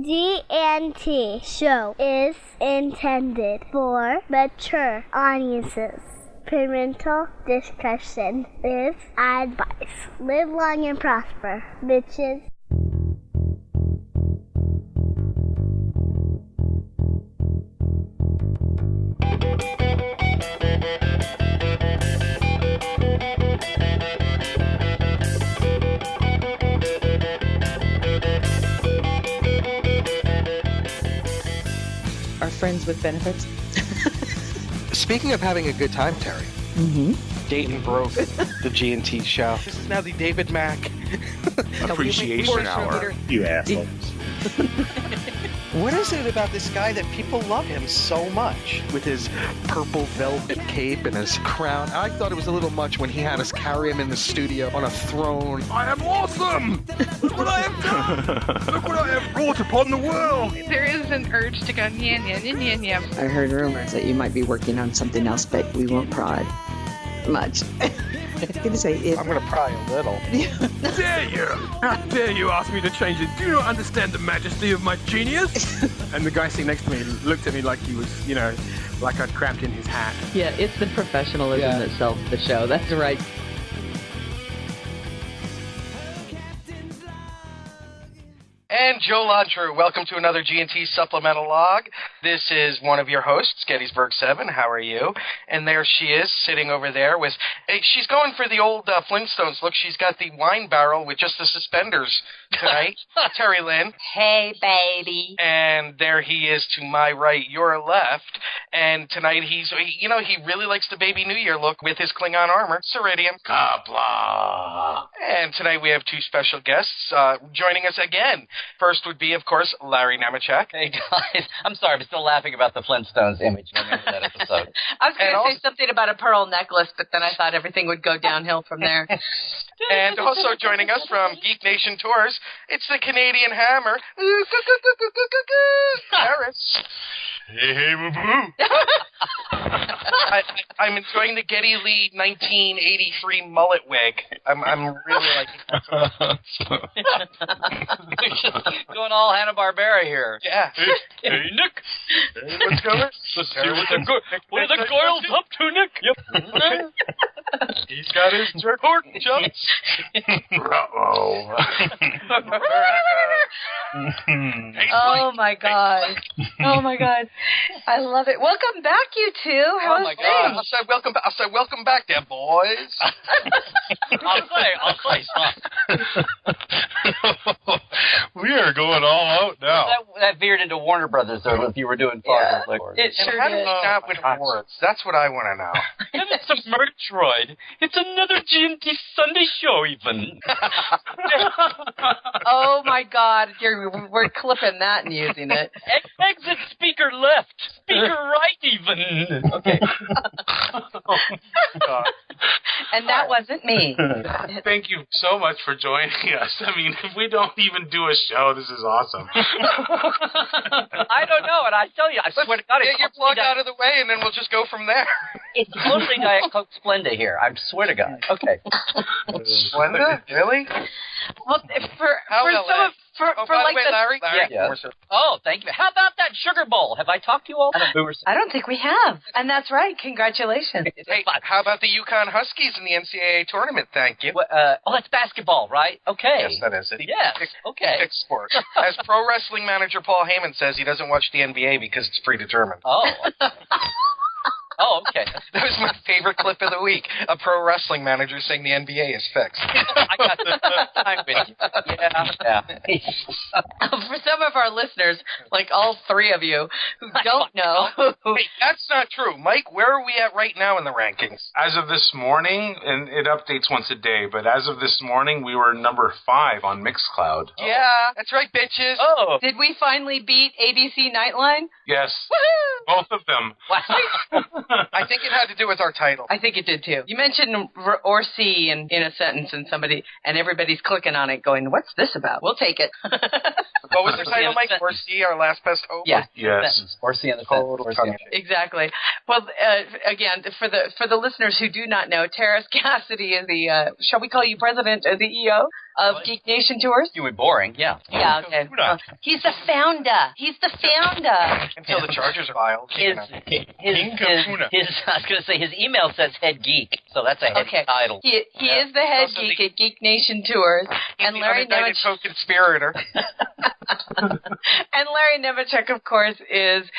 T Show is intended for mature audiences. Parental discretion is advised. Live long and prosper, bitches. Are friends with benefits? Speaking of having a good time, Terry. Dayton broke the G&T show. This is now the David Mack Appreciation Hour. You assholes. What is it about this guy that people love him so much? With his purple velvet cape and his crown. I thought it was a little much when he had us carry him in the studio on a throne. I am awesome! Look what I have done! Look what I have brought upon the world! There is an urge to go, yeah, yeah, yeah, yeah, yeah. I heard rumors that you might be working on something else, but we won't pry much. I was going to say, I'm going to pry a little. Dare you! How dare you ask me to change it? Do you not understand the majesty of my genius? And the guy sitting next to me looked at me like he was, like I'd cramped in his hat. yeah, it's the professionalism that sells the show. That's right. And Joe Lautru, welcome to another G&T Supplemental Log. This is one of your hosts, Gettysburg 7. How are you? And there she is, sitting over there with... she's going for the old Flintstones look. She's got the wine barrel with just the suspenders tonight. Terry Lynn. Hey, baby. And there he is to my right, your left. And tonight he really likes the Baby New Year look with his Klingon armor, Ceridian. Kapla! And tonight we have two special guests joining us again. First would be, of course, Larry Nemecek. Hey, guys. I'm sorry, I'm still laughing about the Flintstones image going into that episode. I was going to say something about a pearl necklace, but then I thought everything would go downhill from there. And also joining us from Geek Nation Tours, it's the Canadian Hammer, Teras. Hey, boo-boo! I'm enjoying the Geddy Lee 1983 mullet wig. I'm really liking that. Going all Hanna-Barbera here. Yeah. Hey, Nick! Hey, what's going on? Let's see what are the Goyles up to, Nick? Yep. He's got his pork chops. Uh-oh. Oh, my God. Oh, my God. I love it. Welcome back, you two. How's my God. things? I said welcome back there, boys. I'll say something. We are going all out now. That veered into Warner Brothers, though, if you were doing Yeah, Fargo. it sure How do we did. not with words? That's what I want to know. And it's a Murgatroyd. It's another G&T Sunday show, even. Oh, my God. We're clipping that and using it. Exit speaker left. Speaker right, even. Okay. Oh, God. And that wasn't me. Thank you so much for joining us. I mean, if we don't even do a show, this is awesome. I don't know, and I tell you, I swear to God, Get your plug out of the way, and then we'll just go from there. It's totally Diet Coke Splenda here. I swear to God. Okay. Splenda? Really? Well, for some of... By like the way, Larry? Yeah. Oh, thank you. How about that sugar bowl? Have I talked to you all? I don't think we have. And that's right. Congratulations. Hey, how about the UConn Huskies in the NCAA tournament? Thank you. That's basketball, right? Okay. Yes, that is it. Yes. Okay. Pick sport. As pro wrestling manager Paul Heyman says, he doesn't watch the NBA because it's predetermined. Oh. Oh, okay. That was my favorite clip of the week. A pro wrestling manager saying the NBA is fixed. I got the time with you. Yeah. For some of our listeners, like all three of you, who don't know. Hey, that's not true. Mike, where are we at right now in the rankings? As of this morning, and it updates once a day, but as of this morning, we were number 5 on Mixcloud. Yeah, that's right, bitches. Oh. Did we finally beat ABC Nightline? Yes. Woohoo! Both of them. Wow. I think it had to do with our title. I think it did too. You mentioned or see in a sentence, and everybody's clicking on it, going, "What's this about?" We'll take it. What was the title, Mike? Or see our last best hope? Yeah. Yes. Or see in the Total sentence. Exactly. Well, again, for the listeners who do not know, Teras Cassidy is the shall we call you president of the EO of Geek Nation Tours? You were boring, yeah. Yeah, okay. Well, he's the founder. Until the charges are filed. I was going to say, his email says head geek, so that's a head title. He is the head geek at Geek Nation Tours. And Larry Nemecek, co-conspirator. and Larry Nemecek, of course, is,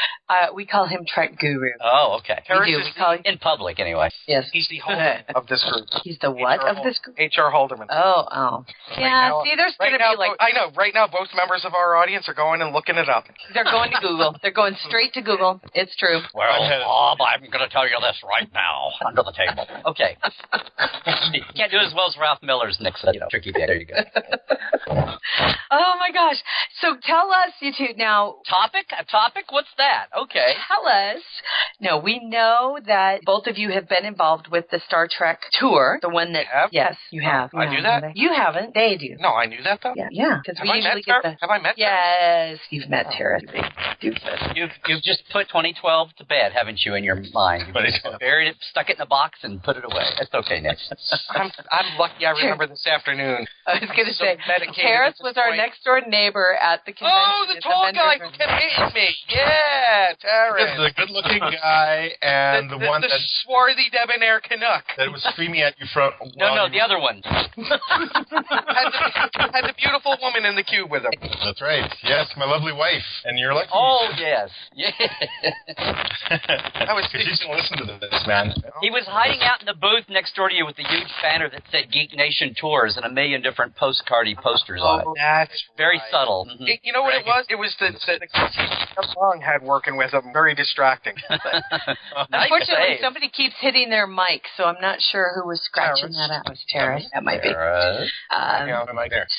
we call him Trek Guru. Oh, okay. We call him in public, anyway. Yes. He's the Haldeman of this group. He's the what of this group? H.R. Haldeman. Oh. Yeah, see, there's going to be like... I know, right now both members of our audience are going and looking it up. They're going to Google. They're going straight to Google. It's true. Well, Bob, I'm going to tell you this right now. Under the table. Okay. Can't do as well as Ralph Miller's Nixon. Tricky bit. There you go. Oh, my gosh. So tell us, you two, now... Topic? A topic? What's that? Okay. Tell us. No, we know that both of you have been involved with the Star Trek tour. The one that... Yes, you have. I knew that? You haven't. They do. No, I knew that, though? Yeah. Because we usually get the... Have I met Yes, you've met Teras. You've just put 2012 to bed, haven't you, in your mind? You buried it, stuck it in a box, and put it away. That's okay, Nick. I'm lucky I remember this afternoon. I was going to say, Teras was our next-door neighbor at the convention. Oh, the tall guy who kept hitting me. Yeah, Teras. The good-looking guy and the one the that... swarthy debonair Canuck. That was screaming at you from... No, the other one. had the beautiful woman in the cube with him. That's right. Yes, my lovely wife. And you're lucky. Oh, yes. Yeah. Because she's going to listen to this, man. He was hiding out in the booth next door to you with a huge banner that said Geek Nation Tours and a million different postcardy posters on it. That's very subtle. Mm-hmm. You know what it was? It was the song had working with him. Very distracting. Unfortunately, somebody keeps hitting their mic, so I'm not sure who was scratching that out. It was Teras. That might be.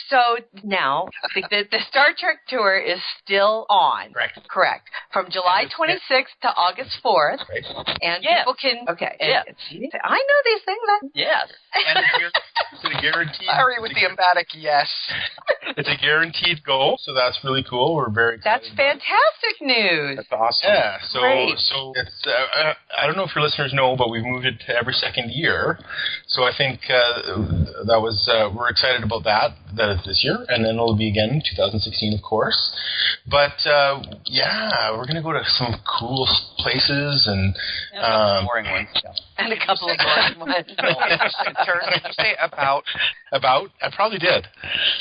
So now, the Star Trek tour is still on. Correct. From July 26th to August 4th. And people can... Okay. I know these things. Yes. And it's a guaranteed... Sorry with the emphatic yes. It's a guaranteed go, so that's really cool. We're very excited. That's fantastic news. That's awesome. Yeah, so it's... I don't know if your listeners know, but we've moved it to every second year. So I think that was... we're excited about that it's this year, and then it'll be again in 2016, of course. But, we're going to go to some cool places and... a couple boring ones. And a couple of boring ones. Did you say about? About? I probably did.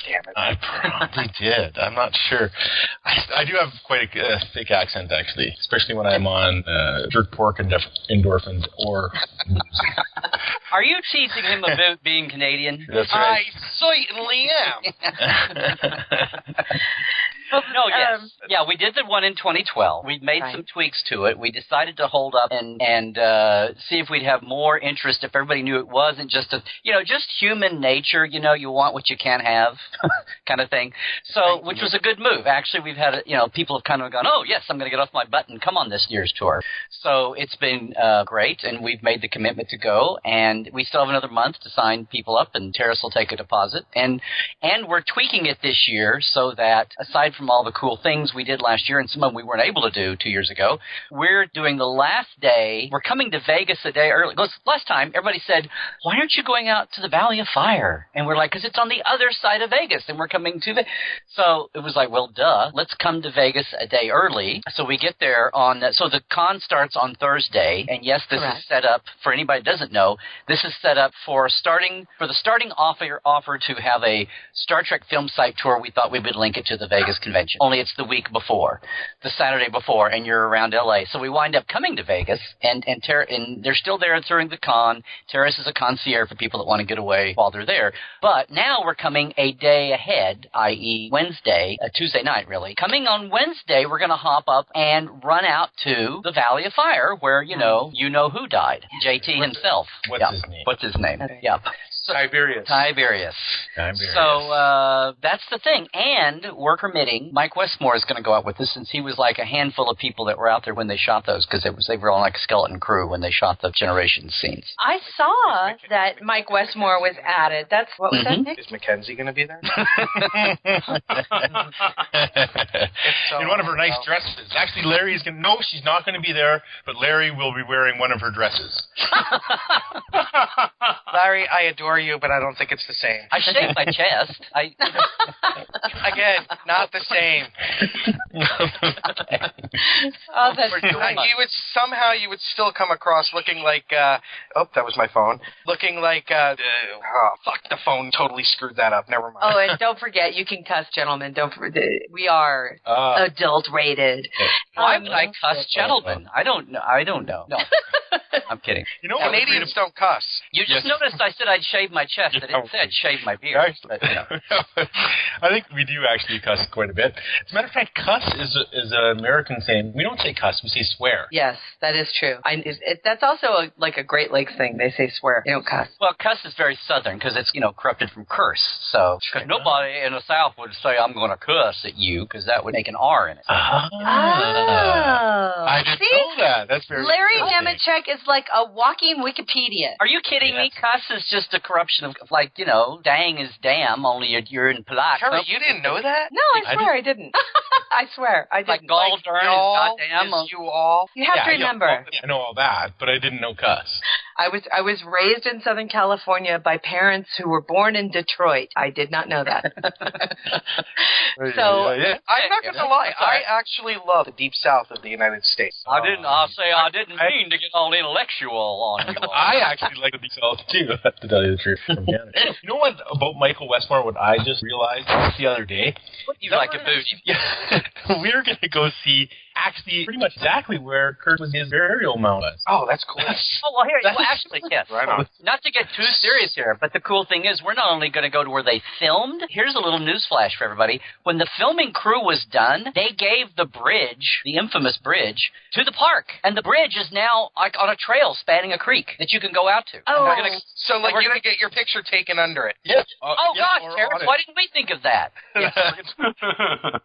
Damn it. I probably did. I'm not sure. I do have quite a thick accent, actually, especially when I'm on jerk pork and endorphins or... Are you teasing him about being Canadian? That's right. I certainly am. No, yes. We did the one in 2012. We made some tweaks to it. We decided to hold up and see if we'd have more interest if everybody knew it wasn't just just human nature, you want what you can't have kind of thing. So, which was a good move. Actually, we've had, people have kind of gone, oh, yes, I'm going to get off my butt and come on this year's tour. So it's been great, and we've made the commitment to go, and we still have another month to sign people up, and Teras will take a deposit. And we're tweaking it this year so that, aside from all the cool things we did last year and some of them we weren't able to do 2 years ago, we're doing the last day. We're coming to Vegas a day early. Last time, everybody said, why aren't you going out to the Valley of Fire? And we're like, because it's on the other side of Vegas, and we're coming to Vegas. So it was like, well, duh, let's come to Vegas a day early. So we get there so the con starts on Thursday, and yes, this is set up, for anybody who doesn't know, this is set up for the starting offer to have a Star Trek film site tour. We thought we would link it to the Vegas convention. Only it's the week before, the Saturday before, and you're around LA. So we wind up coming to Vegas, and they're still there during the con. Teras is a concierge for people that want to get away while they're there. But now we're coming a day ahead, i.e. Wednesday, Tuesday night, really. Coming on Wednesday, we're going to hop up and run out to the Valley of Fire, where, you know who died. JT himself. What's his name? Yep. Tiberius. So that's the thing. And we're permitting, Mike Westmore is going to go out with us, since he was like a handful of people that were out there when they shot those, because they were all like a skeleton crew when they shot the Generations scenes. I saw that Mike Westmore was added. What was that, Nick? Is Mackenzie going to be there? So, in one of her nice dresses. Actually, Larry's going to... No, she's not going to be there, but Larry will be wearing one of her dresses. Larry, I adore you, but I don't think it's the same. I shaved my chest. Again, not the same. Oh, that's you would still come across looking like that was my phone. Looking like the phone totally screwed that up. Never mind. Oh, and don't forget, you can cuss, gentlemen. We are adult rated. Why would I cuss, gentlemen? I don't know. No, I'm kidding. You know, Canadians don't cuss. You just noticed I said I'd shave my chest. I didn't say I'd shave my beard. But, I think we do actually cuss quite a bit. As a matter of fact, cuss is an American saying. We don't say cuss, we say swear. Yes, that is true. That's also like a Great Lakes thing. They say swear. They don't cuss. Well, cuss is very Southern because it's, corrupted from curse. So, because nobody in the South would say, I'm going to cuss at you, because that would make an R in it. I didn't know that. That's very Larry Nemecek is like a walking Wikipedia. Are you kidding me? Cuss is just a corruption of, dang is damn, only you're in polite. Carrie, you didn't know that? No, I swear I didn't. I swear. I didn't. Like gall darn is goddamn. You all. You have to remember. I know all that, but I didn't know cuss. I was raised in Southern California by parents who were born in Detroit. I did not know that. So I'm not going to lie. I actually love the deep south of the United States. I didn't mean to get all intellectual on you. I actually like the deep south too, to tell you the truth. From Canada. You know what about Michael Westmore? What I just realized the other day. What do you like a booty? Yeah, we're going to go see actually pretty much exactly where Kurt was his burial mound was. Oh, that's cool. Actually, yes. Right on. Not to get too serious here, but the cool thing is we're not only going to go to where they filmed. Here's a little news flash for everybody. When the filming crew was done, they gave the bridge, the infamous bridge, to the park. And the bridge is now like on a trail spanning a creek that you can go out to. Oh. You're going to get your picture taken under it. Yes. Gosh, Terrence, why didn't we think of that?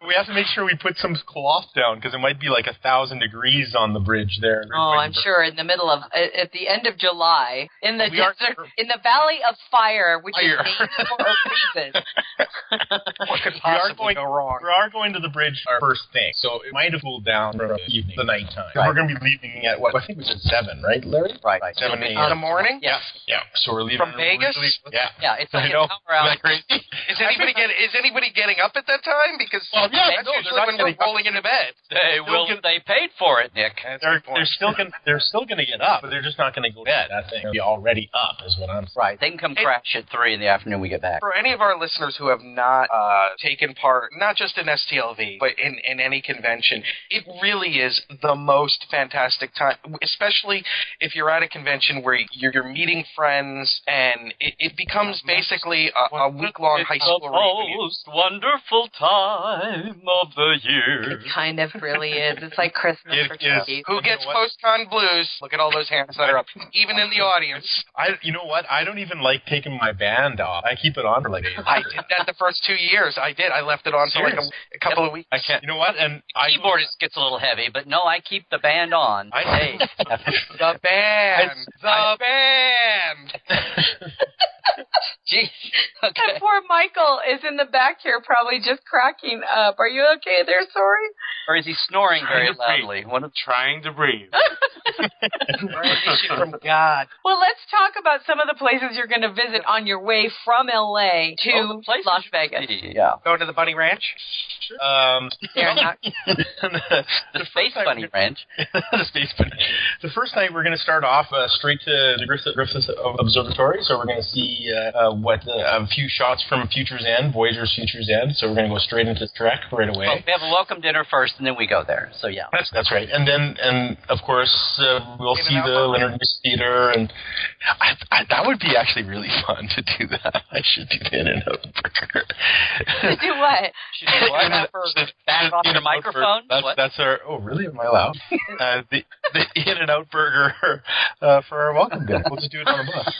We have to make sure we put some cloth down because it might be like 1,000 degrees on the bridge there. Oh, I'm sure in the middle of, at the end of July, in the desert, in the Valley of Fire, which is named for a reason. What could possibly go wrong? We are going to the bridge our first thing, so it might have cooled down for the evening, the nighttime. Right. We're going to be leaving at what? I think we said 7, right, Larry? Right. 7 a.m. In the morning? Yeah. Yeah. So we're leaving from Vegas. Yeah. It's like an hour out. Is anybody getting up at that time? Because that's usually when we're rolling into bed. They paid for it, Nick. They're still going to get up, but they're just not going to go to bed. I think they'll be already up, is what I'm saying. Right. They can come crash at 3 in the afternoon. We get back. For any of our listeners who have not taken part, not just in STLV, but in any convention, it really is the most fantastic time. Especially if you're at a convention where you're meeting friends, and it becomes basically a week-long high school reunion. Most wonderful time of the year. It kind of really is. It's like Christmas for kids. Who gets post-con blues? Look at all those hands that are up, even in the audience. You know what? I don't even like taking my band off. I keep it on for like days. I did that the first 2 years. I did. I left it on for like a couple of weeks. I can't. You know what? And keyboard gets a little heavy, but no, I keep the band on. The band. Jeez. Okay. And poor Michael is in the back here probably just cracking up. Are you okay there, Sorry? Or is he snoring very loudly? Trying to breathe. From God. Well, let's talk about some of the places you're going to visit on your way from LA to Las Vegas. Yeah. Go to the Bunny Ranch? The Space Bunny Ranch. The Space Bunny. The first night we're going to start off straight to the Griffith Observatory, so we're going to see a few shots from Future's End, Voyager's Future's End, so we're going to go straight into Trek right away. Well, we have a welcome dinner first, and then we go there, so yeah. That's right. And of course, we'll see the Leonard Nimoy Theater, and that would be actually really fun to do that. I should do the In-N-Out Burger. To do what? Should do what? Back off your microphone? That's our... Oh, really? Am I allowed? The In-N-Out Burger for our welcome dinner. We'll just do it on the bus.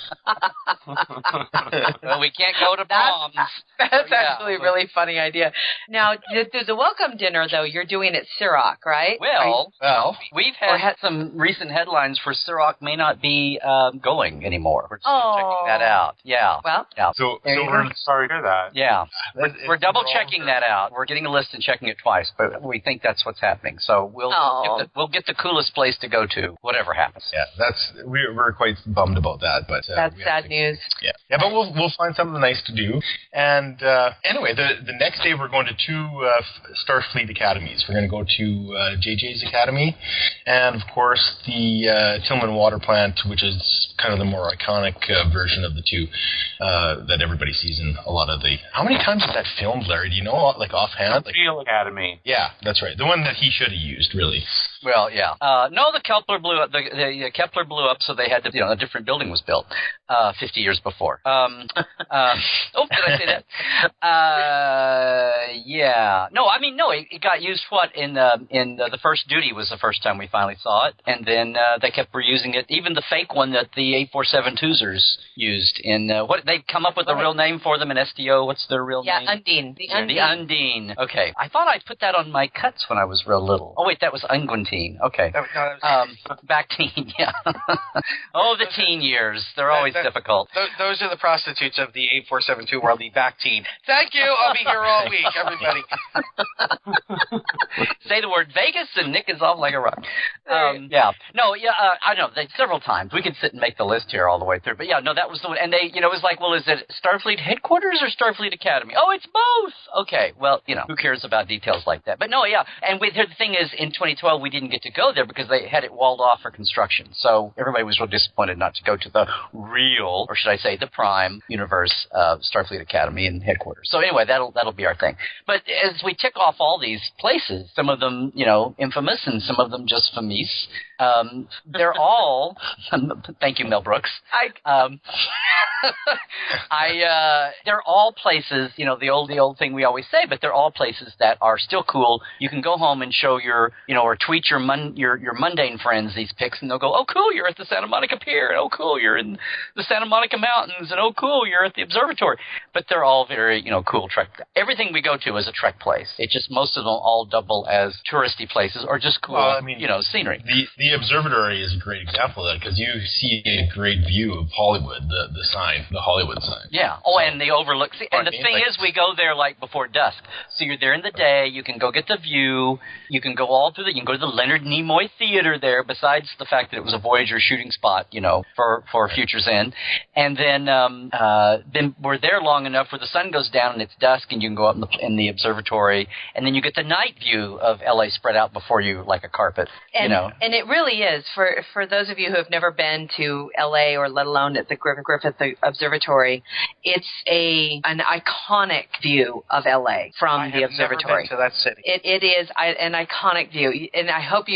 Well, we can't go to proms. That's actually a really funny idea. Now, the welcome dinner, though, you're doing at Ciroc, right? Well, we've had some recent headlines for Ciroc may not be going anymore. We're still checking that out. Yeah. Well, So we're sorry to hear that. yeah. We're double checking that out. We're getting a list and checking it twice, but we think that's what's happening. So we'll get the coolest place to go to, whatever happens. Yeah, we're quite bummed about that, but that's sad news. Yeah, but we'll find something nice to do. And anyway, the next day we're going to two Starfleet academies. We're going to go to JJ's Academy, and of course the Tillman Water Plant, which is kind of the more iconic version of the two that everybody sees in a lot of the. How many times is that filmed, Larry? Do you know, like offhand? Field Academy. Yeah, that's right. The one that he should have used, really. Well, yeah. No, the Kepler blew up. The Kepler blew up, so they had to. A different building was built 50 years before. Did I say that? Yeah. No, I mean, no. It got used. In the first duty was the first time we finally saw it, and then they kept reusing it. Even the fake one that the 847-2sers used in what they'd come up with a real name for them in STO. What's their real name? Yeah, Undine. The Undine. Okay. I thought I put that on my cuts when I was real little. Oh wait, that was Unguentine. Okay. Back teen. Yeah. Oh, the teen years. They're always difficult. Those are the prostitutes of the 8472 world, the back teen. Thank you. I'll be here all week, everybody. Say the word Vegas and Nick is off like a rock. Yeah. No, yeah, I know. Several times. We could sit and make the list here all the way through. But yeah, no, that was the one. And they, it was like, well, is it Starfleet headquarters or Starfleet Academy? Oh, it's both. Okay. Well, who cares about details like that? But no, yeah. And the thing is, in 2012, we didn't get to go there because they had it walled off for construction. So everybody was real disappointed not to go to the real, or should I say, the prime universe of Starfleet Academy and headquarters. So anyway, that'll be our thing. But as we tick off all these places, some of them, infamous and some of them just famous, they're all, thank you, Mel Brooks. They're all places, the old thing we always say, but they're all places that are still cool. You can go home and show your, or tweet your mundane friends these pics, and they'll go, oh, cool, you're at the Santa Monica Pier, and oh, cool, you're in the Santa Monica Mountains, and oh, cool, you're at the observatory. But they're all very, cool Trek. Everything we go to is a Trek place. It's just most of them all double as touristy places or just cool, scenery. The observatory is a great example of that because you see a great view of Hollywood, the sign, the Hollywood sign. Yeah. Oh, and the overlook. See, and the thing is, we go there like before dusk. So you're there in the day. You can go get the view. You can go all through you can go to the Leonard Nimoy Theater there, besides the fact that it was a Voyager shooting spot, for Future's End. And then we're there long enough where the sun goes down and it's dusk and you can go up in the observatory. And then you get the night view of L.A. spread out before you like a carpet, And it really is. For those of you who have never been to L.A. or let alone at the Griffith Observatory, it's an iconic view of L.A. from the observatory. Never been to that city. It is an iconic view, and I hope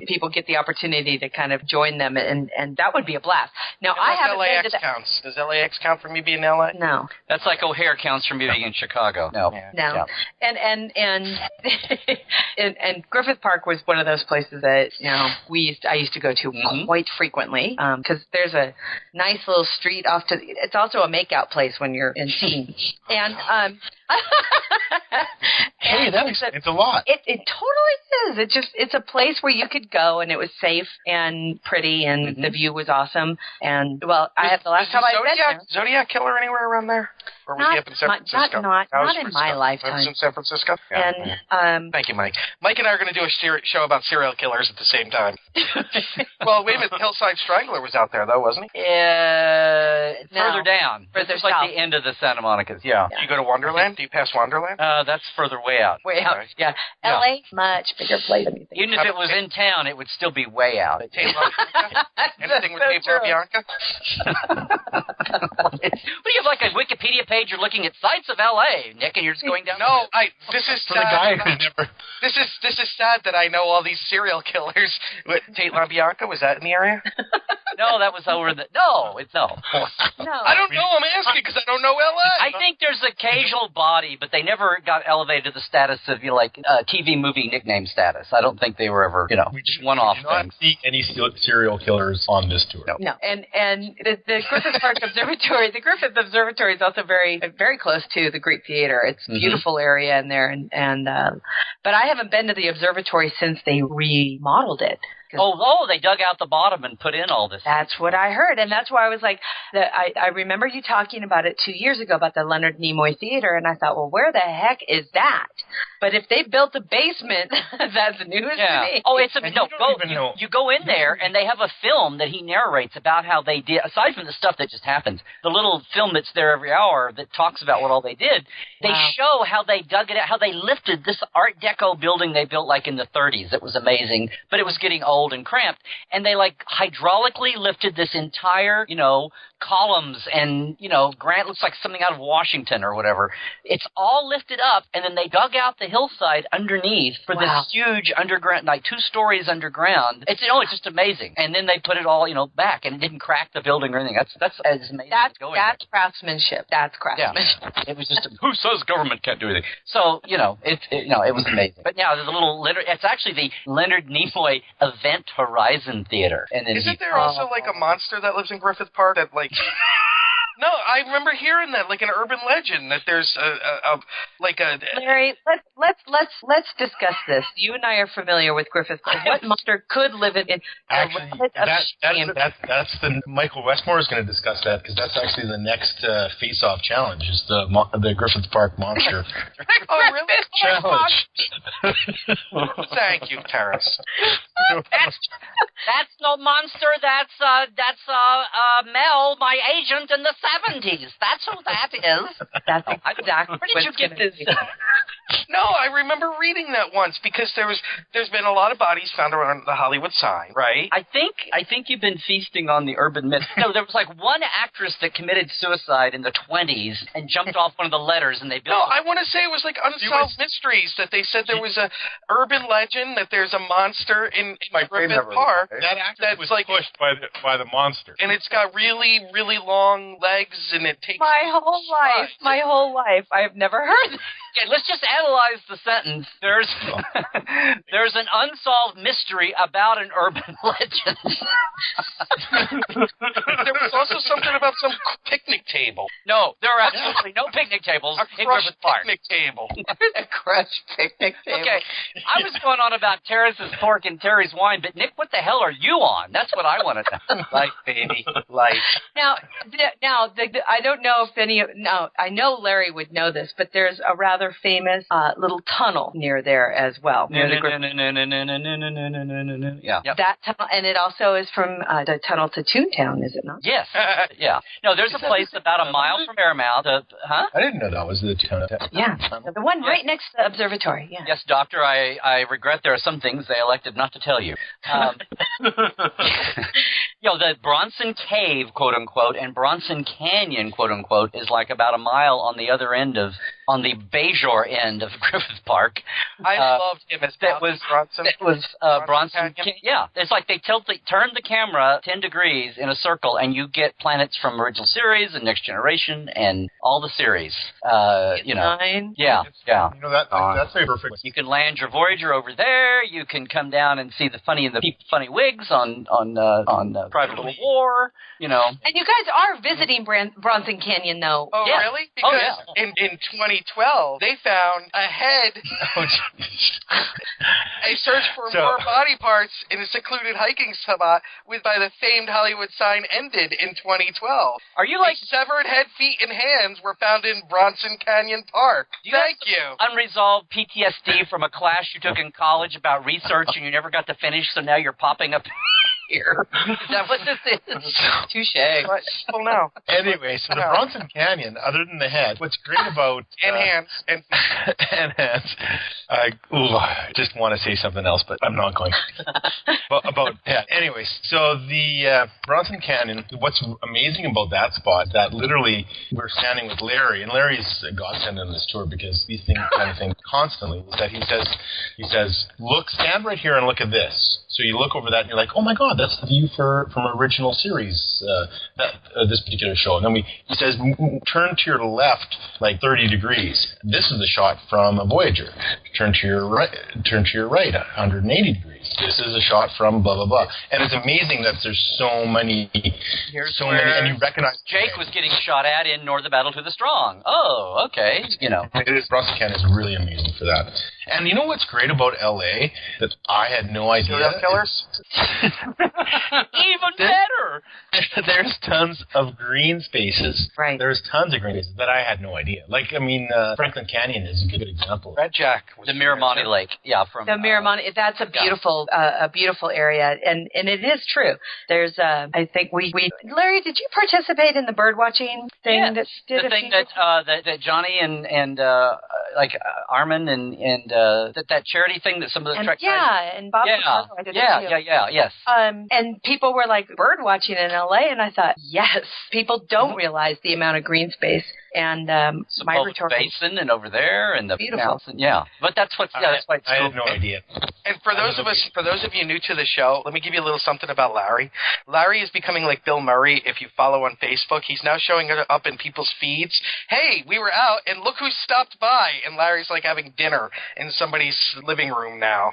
people get the opportunity to kind of join them, and that would be a blast. Now, I haven't been to that. Counts. Does LAX count for me being in LA? No. That's like O'Hare counts for me being in Chicago. No. Yeah. No. Yeah. And Griffith Park was one of those places that I used to go to quite frequently because there's a nice little street off to. It's also a makeout place when you're in teens. And hey, it's a lot. It totally is. It's a place where you could go and it was safe and pretty and the view was awesome. And I had the last time I been there. Zodiac Killer anywhere around there? Or was he up in San Francisco? Not in my lifetime. Was in San Francisco? Yeah. And thank you, Mike. Mike and I are going to do a show about serial killers at the same time. Well, wait a minute. Hillside Strangler was out there, though, wasn't he? Further down. Further south. Like the end of the Santa Monicas, yeah. Do you go to Wonderland? Do you pass Wonderland? That's further way out. Way out, yeah. L.A., much bigger place than you think. Even if it was in town, it would still be way out. Anything with Dave LaBianca? What do you have, like a Wikipedia page? You're looking at sites of L.A., Nick, and you're just going down. No, this is for the guy who never. This is sad that I know all these serial killers. Tate LaBianca, was that in the area? No, that was over the. No, it's no. No. I don't know. I'm asking because I don't know LA. I think there's occasional body, but they never got elevated to the status of TV movie nickname status. I don't think they were ever one-off things. See any serial killers on this tour? No, and the Griffith Park Observatory, the Griffith Observatory is also very, very close to the Greek Theater. It's a beautiful area in there, but I haven't been to the observatory since they remodeled it. Oh, they dug out the bottom and put in all this. That's what I heard, and that's why I was like, I remember you talking about it 2 years ago about the Leonard Nimoy Theater, and I thought, well, where the heck is that? But if they built a basement, that's news to me. Oh, you go in there, and they have a film that he narrates about how they did, aside from the stuff that just happens, the little film that's there every hour that talks about what all they did, they show how they dug it out, how they lifted this Art Deco building they built like in the 30s. It was amazing, but it was getting old and cramped, and they hydraulically lifted this entire, columns and, Grant looks like something out of Washington or whatever. It's all lifted up, and then they dug out the hillside underneath for this huge underground, 2 stories underground. It's just amazing. And then they put it all, back, and it didn't crack the building or anything. That's as amazing as going. That's craftsmanship. That's craftsmanship. Yeah. It was just, who says government can't do anything? So, it was amazing. But yeah, there's a little, it's actually the Leonard Nimoy Event Horizon Theater. And then Isn't there also a monster that lives in Griffith Park that No, I remember hearing that, like an urban legend, that there's a Larry, let's discuss this. You and I are familiar with Griffith Park. What monster could live in? Actually, that's the Michael Westmore is going to discuss that because that's actually the next face-off challenge is the Griffith Park monster. Oh, really? Challenge. Thank you, Teras. That's no monster. That's Mel, my agent in the 70s. That's who that is. That's exactly. Where did you get this? No, I remember reading that once because there's been a lot of bodies found around the Hollywood sign, right? I think you've been feasting on the urban myth. No, there was one actress that committed suicide in the 20s and jumped off one of the letters, and they built. No, I want to say it was Unsolved Mysteries that they said there was a urban legend that there's a monster in Griffith Park. That actress was pushed by the monster, and it's got really, really long legs, and it takes my whole life. I've never heard that. Okay, let's just analyze the sentence. There's an unsolved mystery about an urban legend. There was also something about some picnic table. No, there are absolutely no picnic tables in Griffith Park. Picnic table. A crushed picnic table. Okay, I was going on about Terrace's pork and Terry's wine, but Nick, what the hell are you on? That's what I want to know. Life, baby, life. Now, I don't know if I know Larry would know this, but there's a rather famous little tunnel near there as well. Yeah. That tunnel, and it also is from the tunnel to Toontown, is it not? Yes. Yeah. No, there's a place about a mile from Airmouth. I didn't know that was the tunnel. Yeah. The one right next to the observatory. Yeah. Yes, Doctor. I regret there are some things they elected not to tell you. The Bronson Cave, quote unquote, and Bronson Canyon, quote unquote, is about a mile on the other end on the Bayshore end of Griffith Park. I loved him as Bronson. It was Bronson. Yeah, it's like they turn the camera 10 degrees in a circle, and you get planets from original series and Next Generation and all the series. Nine. Yeah. That's very perfect. You can land your Voyager over there. You can come down and see the funny wigs on Private Little War. And you guys are visiting Bronson Canyon, though. Oh, yeah. Really? Because in 2012, they found a head. A search for more body parts in a secluded hiking spot by the famed Hollywood sign ended in 2012. Are you severed head, feet, and hands were found in Bronson Canyon Park. Thank you. Unresolved PTSD from a class you took in college about research and you never got to finish, so now you're popping up here. Is that what this is? Touche. Well, no. Anyway, so the Bronson Canyon, other than the head, what's great about and hands and hands. I just want to say something else, but I'm not going about that. Anyways, so the Bronson Canyon. What's amazing about that spot is that literally we're standing with Larry, and Larry's a godsend on this tour because these kind of things constantly. Is that he says, look, stand right here and look at this. So you look over that and you're like, oh my God, that's the view from original series, this particular show. And then he says, turn to your left like 30 degrees. This is the shot from a Voyager. Turn to your right 180 degrees. This is a shot from blah blah blah. And it's amazing that there's so many, and you recognize. Jake was getting shot at in Nor the Battle to the Strong. Oh, okay, Ruskin is really amazing for that. And you know what's great about LA that I had no idea? Serial killers? Even better! There's tons of green spaces. Right. There's tons of green spaces that I had no idea. Like, Franklin Canyon is a good example. Red Jack. The Miramonte Lake. Yeah, from... The Miramonte, that's a beautiful area. And it is true. There's, I think we Larry, did you participate in the bird watching thing? Yeah. That the thing that Johnny and Armin and that charity thing that some of the Trek guys... and Bob Picardo, I did it too. Yes. And people were like bird watching in LA, and I thought, yes, people don't realize the amount of green space and migratory basin and over there and the beautiful. mountain. Yeah, but that's why it's cool. I had no idea. And for those of you new to the show, let me give you a little something about Larry. Larry is becoming like Bill Murray. If you follow on Facebook, he's now showing it up in people's feeds. Hey, we were out, and look who stopped by. And Larry's like having dinner in somebody's living room now.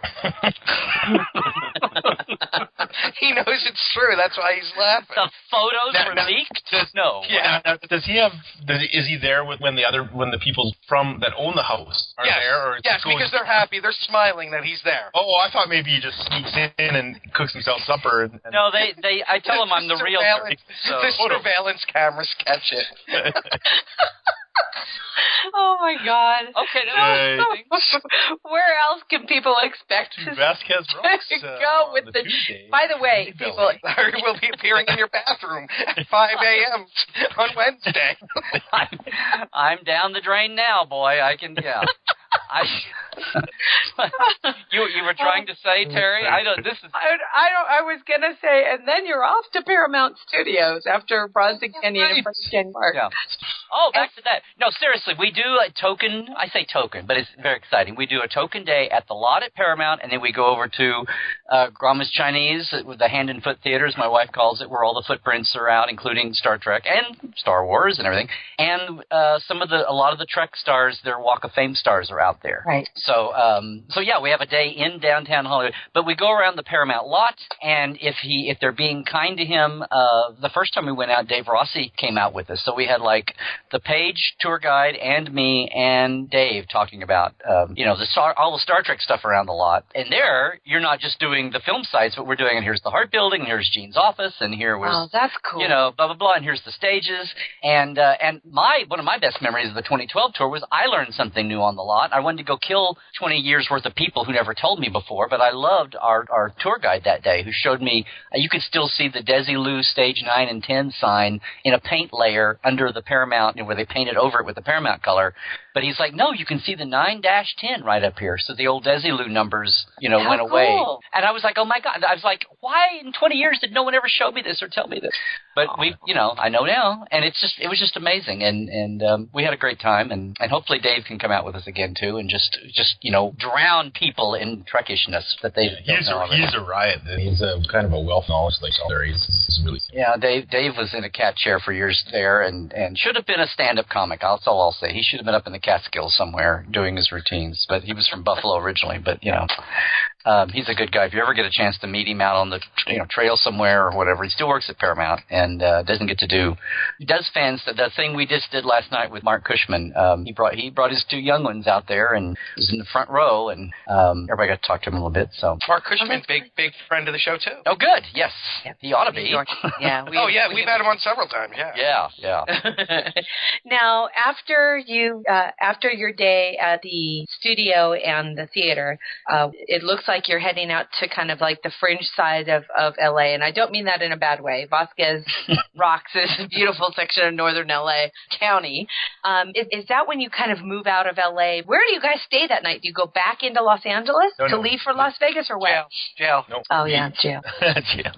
He knows it's true. That's why he's laughing. The photos were leaked? No. Yeah. Is he there when the people that own the house are there? Or yes, because they're happy. They're smiling that he's there. Oh, I thought maybe he just sneaks in and cooks himself supper. No, I tell him I'm the realtor. So. The surveillance cameras catch it. Oh my God! Okay, where else can people expect to Vasquez Rocks, go with the? Tuesday. By the way, people, Larry will be appearing in your bathroom at 5 a.m. on Wednesday. I'm down the drain now, boy. I can, yeah. You were trying to say, Terry? I was gonna say, and then you're off to Paramount Studios after Bronson Canyon and Frank Canyon Park. Yeah. Oh, back to that. No, seriously, we do a token. I say token, but it's very exciting. We do a token day at the lot at Paramount, and then we go over to Grandma's Chinese with the Hand and Foot Theaters, my wife calls it, where all the footprints are out, including Star Trek and Star Wars and everything. And a lot of the Trek stars, their Walk of Fame stars are out there. Right. So yeah, we have a day in downtown Hollywood, but we go around the Paramount lot, and if they're being kind to him, the first time we went out, Dave Rossi came out with us. So we had like the Page tour guide and me and Dave talking about all the Star Trek stuff around the lot. And there, you're not just doing the film sites, but we're doing, and here's the Hart Building, and here's Gene's office, and here was that's cool. Blah blah blah, and here's the stages. And one of my best memories of the 2012 tour was I learned something new on the lot. I wanted to go kill 20 years worth of people who never told me before, but I loved our tour guide that day who showed me you could still see the Desilu stage 9 and 10 sign in a paint layer under the Paramount, where they painted over it with the Paramount color. But he's like, no, you can see the 9-10 right up here. So the old Desilu numbers, went away. And I was like, oh my God. I was like, why in 20 years did no one ever show me this or tell me this? But I know now. And it was just amazing. And we had a great time. And hopefully Dave can come out with us again too and just drown people in Trekishness that they don't know already. He's a riot. He's a kind of a wealth of knowledge like there. He's really... Yeah, Dave was in a cat chair for years there and should have been a stand-up comic. That's all I'll say. He should have been up in the Catskills somewhere doing his routines. But he was from Buffalo originally. But, he's a good guy. If you ever get a chance to meet him out on the trail somewhere or whatever, he still works at Paramount and doesn't get to do. He does fans. The thing we just did last night with Mark Cushman, he brought his two young ones out there and was in the front row, and everybody got to talk to him a little bit. So Mark Cushman, big friend of the show too. Oh, good. Yes, he ought to be. Yeah. We've had him on several times. Yeah. Now, after your day at the studio and the theater, it looks like you're heading out to kind of like the fringe side of LA, and I don't mean that in a bad way. Vasquez Rocks is a beautiful section of northern LA County. Is that when you kind of move out of LA? Where do you guys stay that night? Do you go back into Los Angeles to leave for Las Vegas or what? Jail. Nope. Oh yeah, jail. Jail.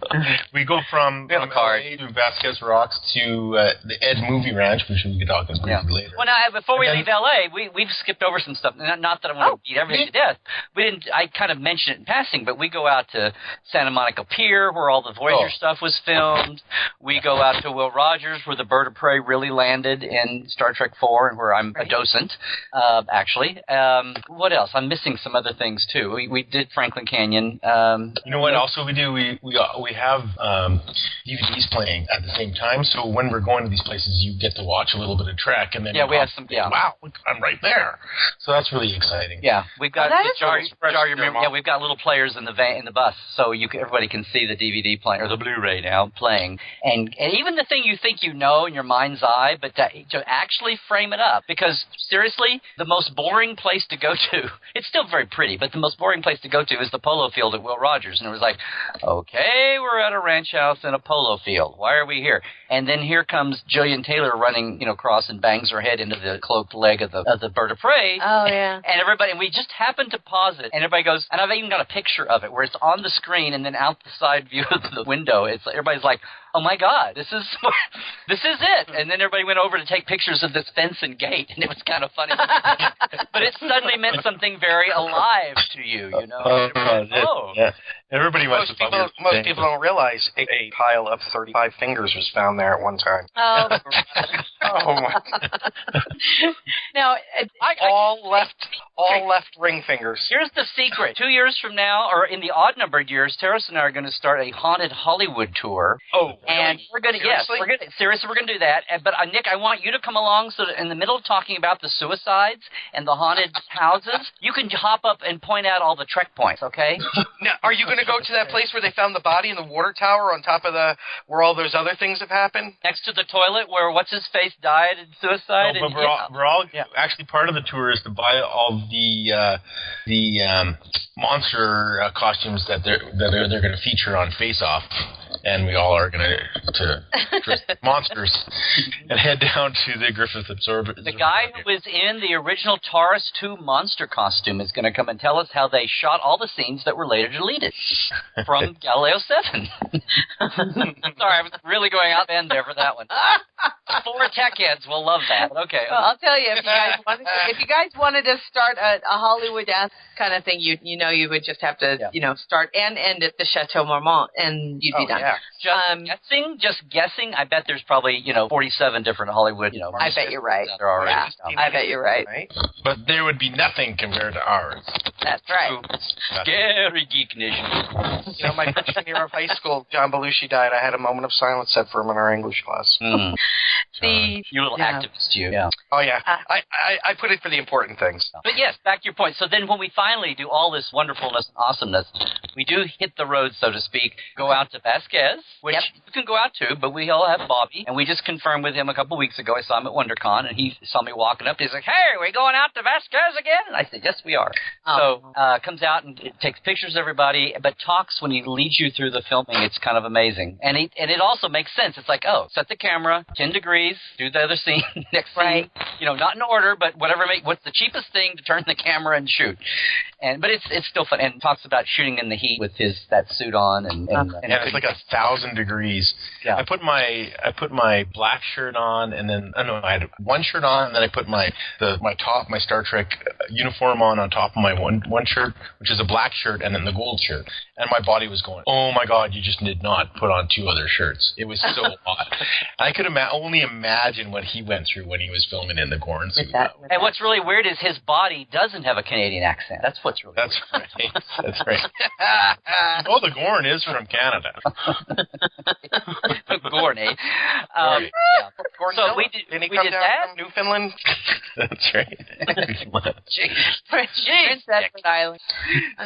We go from LA to Vasquez Rocks to the Ed Movie Ranch, which we can talk about later. Well, now before we leave LA, we've skipped over some stuff. Not that I want to beat everything to death. We didn't. I kind of mentioned mention it in passing, but we go out to Santa Monica Pier, where all the Voyager stuff was filmed. We go out to Will Rogers, where the Bird of Prey really landed in Star Trek 4, and where I'm a docent, actually. What else? I'm missing some other things, too. We did Franklin Canyon. You know what? Also, we do. We have DVDs playing at the same time. So when we're going to these places, you get to watch a little bit of Trek, and then we have some. Yeah. Wow, look, I'm right there. So that's really exciting. Yeah, we've got we've got little players in the bus, so everybody can see the DVD player or the Blu-ray now playing, and even the thing you think you know in your mind's eye, but to actually frame it up, because seriously, the most boring place to go to, it's still very pretty, but the most boring place to go to is the polo field at Will Rogers, and it was like, okay, we're at a ranch house in a polo field. Why are we here? And then here comes Jillian Taylor running, across and bangs her head into the cloaked leg of the Bird of Prey. Oh yeah. And we just happened to pause it, and everybody goes, and I've even got a picture of it where it's on the screen, and then out the side view of the window, everybody's like, oh my God, this is it. And then everybody went over to take pictures of this fence and gate, and it was kind of funny. But it suddenly meant something very alive to you, Yeah. Everybody most people don't realize a pile of 35 fingers was found there at one time. Oh, oh my! Now, all left ring fingers. Here's the secret: 2 years from now, or in the odd-numbered years, Teras and I are going to start a haunted Hollywood tour. Oh, and we're going to we're going to do that. But Nick, I want you to come along so that in the middle of talking about the suicides and the haunted houses, you can hop up and point out all the Trek points. Okay? Now, are you going to go to that place where they found the body in the water tower on top of where all those other things have happened? Next to the toilet where what's-his-face died in suicide? No, but we're all actually, part of the tour is to buy all the monster costumes that they're going to feature on Face Off. And we all are going to dress monsters and head down to the Griffith Observatory. The guy who was in the original Taurus 2 monster costume is going to come and tell us how they shot all the scenes that were later deleted from Galileo 7. Sorry, I was really going out the end there for that one. 4 tech heads will love that. Okay. Well, I'll tell you, if you guys wanted to start a Hollywood-esque kind of thing, you would just have to, start and end at the Chateau Marmont, and you'd be done. Yeah. Just guessing, I bet there's probably, 47 different Hollywood, I bet you're right. There are already. Yeah, I bet you're right. But there would be nothing compared to ours. That's right. Scary Geek Nation. My freshman year of high school, John Belushi died. I had a moment of silence set for him in our English class. You little activist, you. Yeah. Oh, yeah. I put it for the important things. But yes, back to your point. So then when we finally do all this wonderfulness and awesomeness, we do hit the road, so to speak, go out to Vasquez, which you can go out to, but we all have Bobby, and we just confirmed with him a couple weeks ago. I saw him at WonderCon, and he saw me walking up. He's like, hey, are we going out to Vasquez again? And I said, yes, we are. So comes out and takes pictures of everybody, but talks when he leads you through the filming. It's kind of amazing. And it also makes sense. It's like, set the camera, 10 degrees, do the other scene, next scene. Not in order, but what's the cheapest thing to turn the camera and shoot. But it's still fun. And talks about shooting in the heat with that suit on. And it's like 1,000 degrees. Yeah. I put my black shirt on, and then I had one shirt on, and then I put my Star Trek uniform on top of my one shirt, which is a black shirt, and then the gold shirt. And my body was going, oh my God, you just did not put on 2 other shirts. It was so hot. I could only imagine what he went through when he was filming in the Gorn suit. And what's really weird is his body doesn't have a Canadian accent. That's what's really weird. That's right. Oh, the Gorn is from Canada. Gorn, eh? Gorn, so we did he come down that? from Newfoundland? That's right. Prince Edward Island.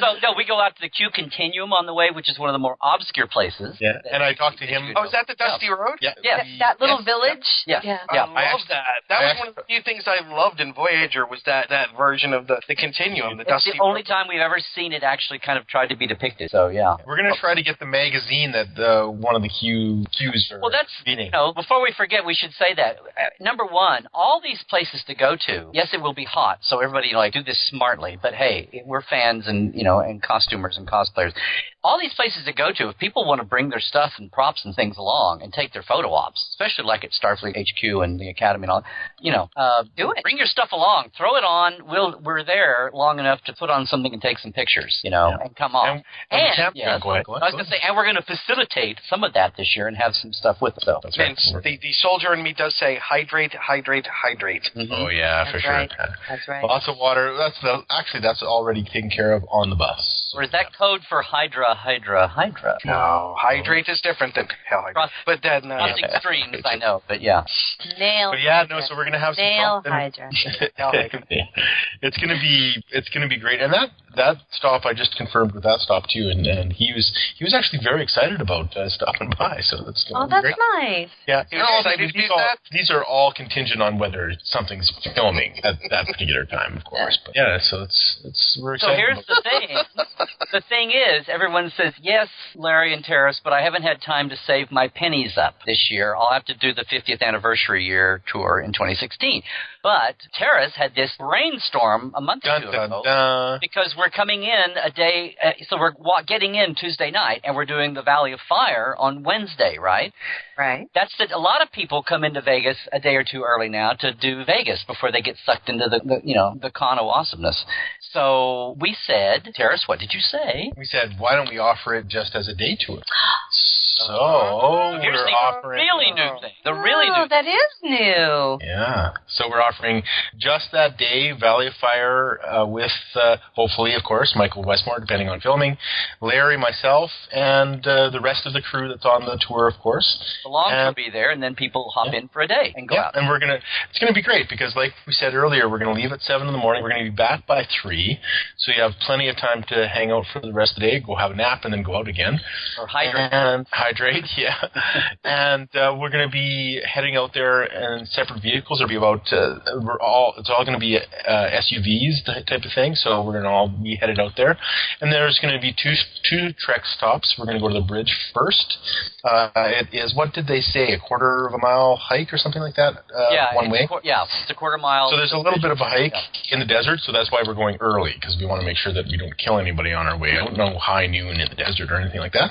So, no, we go out to the Q Continuum on the way, which is one of the more obscure places. Yeah, and I talked to him. Oh, is that the Dusty Road? Yeah. That little village? Yeah. I love that. That was one of the few things I loved in Voyager was that version of the Continuum, the Dusty Road. It's the only time we've ever seen it actually kind of tried to be depicted. So, yeah. We're going to try to get the magazine that one of the Qs are reading. Before we forget, we should say that. Number one, all these places to go to, yes, it will be hot, so everybody do this smartly, but hey, we're fans and, and costumers and cosplayers. all these places to go to, if people want to bring their stuff and props and things along and take their photo ops, especially like at Starfleet HQ and the Academy and all, do it. Bring your stuff along. Throw it on. We're there long enough to put on something and take some pictures, and come off. Go ahead. I was going to say, and we're going to facilitate some of that this year and have some stuff with it, though. That's right. The soldier in me does say hydrate, hydrate, hydrate. Mm-hmm. Oh, yeah, That's for sure. right. That's right. Lots of water. That's already taken care of on the bus. Or is that code for Hydra? No, hydrate is different than hell. But then crossing streams, I know, but yeah. Nail. But yeah, no. So we're gonna have some Nail fun. Hydra. It's gonna be great. And that stop I just confirmed with that stop too, and he was actually very excited about stopping by. So that's gonna be That's great. nice. Yeah, These are all contingent on whether something's filming at that particular time, of course. But yeah, so we're excited. So here's the thing. The thing is, everyone says, yes, Larry and Teras, but I haven't had time to save my pennies up this year. I'll have to do the 50th anniversary year tour in 2016. But Teras had this brainstorm a month or two ago because we're coming in a day, so we're getting in Tuesday night, and we're doing the Valley of Fire on Wednesday, right? Right. A lot of people come into Vegas a day or two early now to do Vegas before they get sucked into the con of awesomeness. So we said, Teras, what did you say? We said, why don't we offer it just as a day tour? So here's we're the offering really new thing. The really new. That is new. Yeah. So we're offering just that day, Valley of Fire, with hopefully, of course, Michael Westmore, depending on filming, Larry, myself, and the rest of the crew that's on the tour, of course. The Logs will be there, and then people hop in for a day and go out. And it's gonna be great because, like we said earlier, we're gonna leave at 7 in the morning. We're gonna be back by 3, so you have plenty of time to hang out for the rest of the day, go have a nap, and then go out again. Or hydrate. And hydrate, yeah. And we're going to be heading out there in separate vehicles. There'll be about it's all going to be SUVs type of thing. So we're going to all be headed out there. And there's going to be two Trek stops. We're going to go to the bridge first. It is, what did they say, a quarter of a mile hike or something like that? One way. It's a quarter mile. So there's a little bit of a hike in the desert. So that's why we're going early, because we want to make sure that we don't kill anybody on our way. I don't know high noon in the desert or anything like that.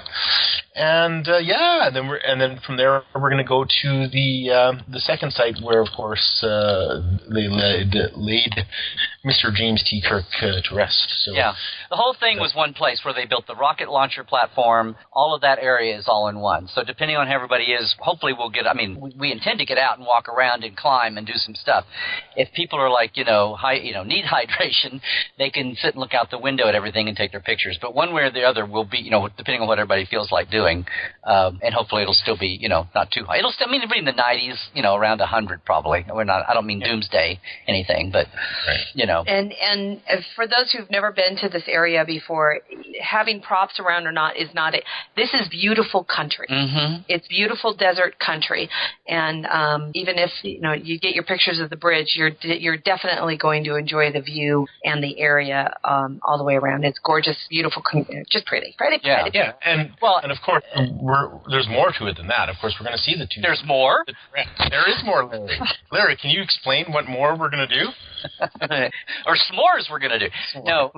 And then from there we're going to go to the second site where, of course, they laid Mr. James T. Kirk to rest. So the whole thing was one place where they built the rocket launcher platform. All of that area is all in one. So depending on how everybody is, hopefully we'll get. I mean, we intend to get out and walk around and climb and do some stuff. If people are like need hydration, they can sit and look out the window at everything and take their pictures. But one way or the other will be, depending on what everybody feels like doing. And hopefully it'll still be, not too high. It'll still, it'll be in the 90s, around 100 probably. I don't mean doomsday anything, but, And for those who've never been to this area before, having props around or not is not it. This is beautiful country. Mm-hmm. It's beautiful desert country. And even if, you get your pictures of the bridge, you're definitely going to enjoy the view and the area all the way around. It's gorgeous, beautiful, just pretty. Yeah. And of course, there's more to it than that. Of course, we're going to see the two. There's more? There is more, Larry. Larry, can you explain what more we're going to do? Or s'mores we're going to do. No,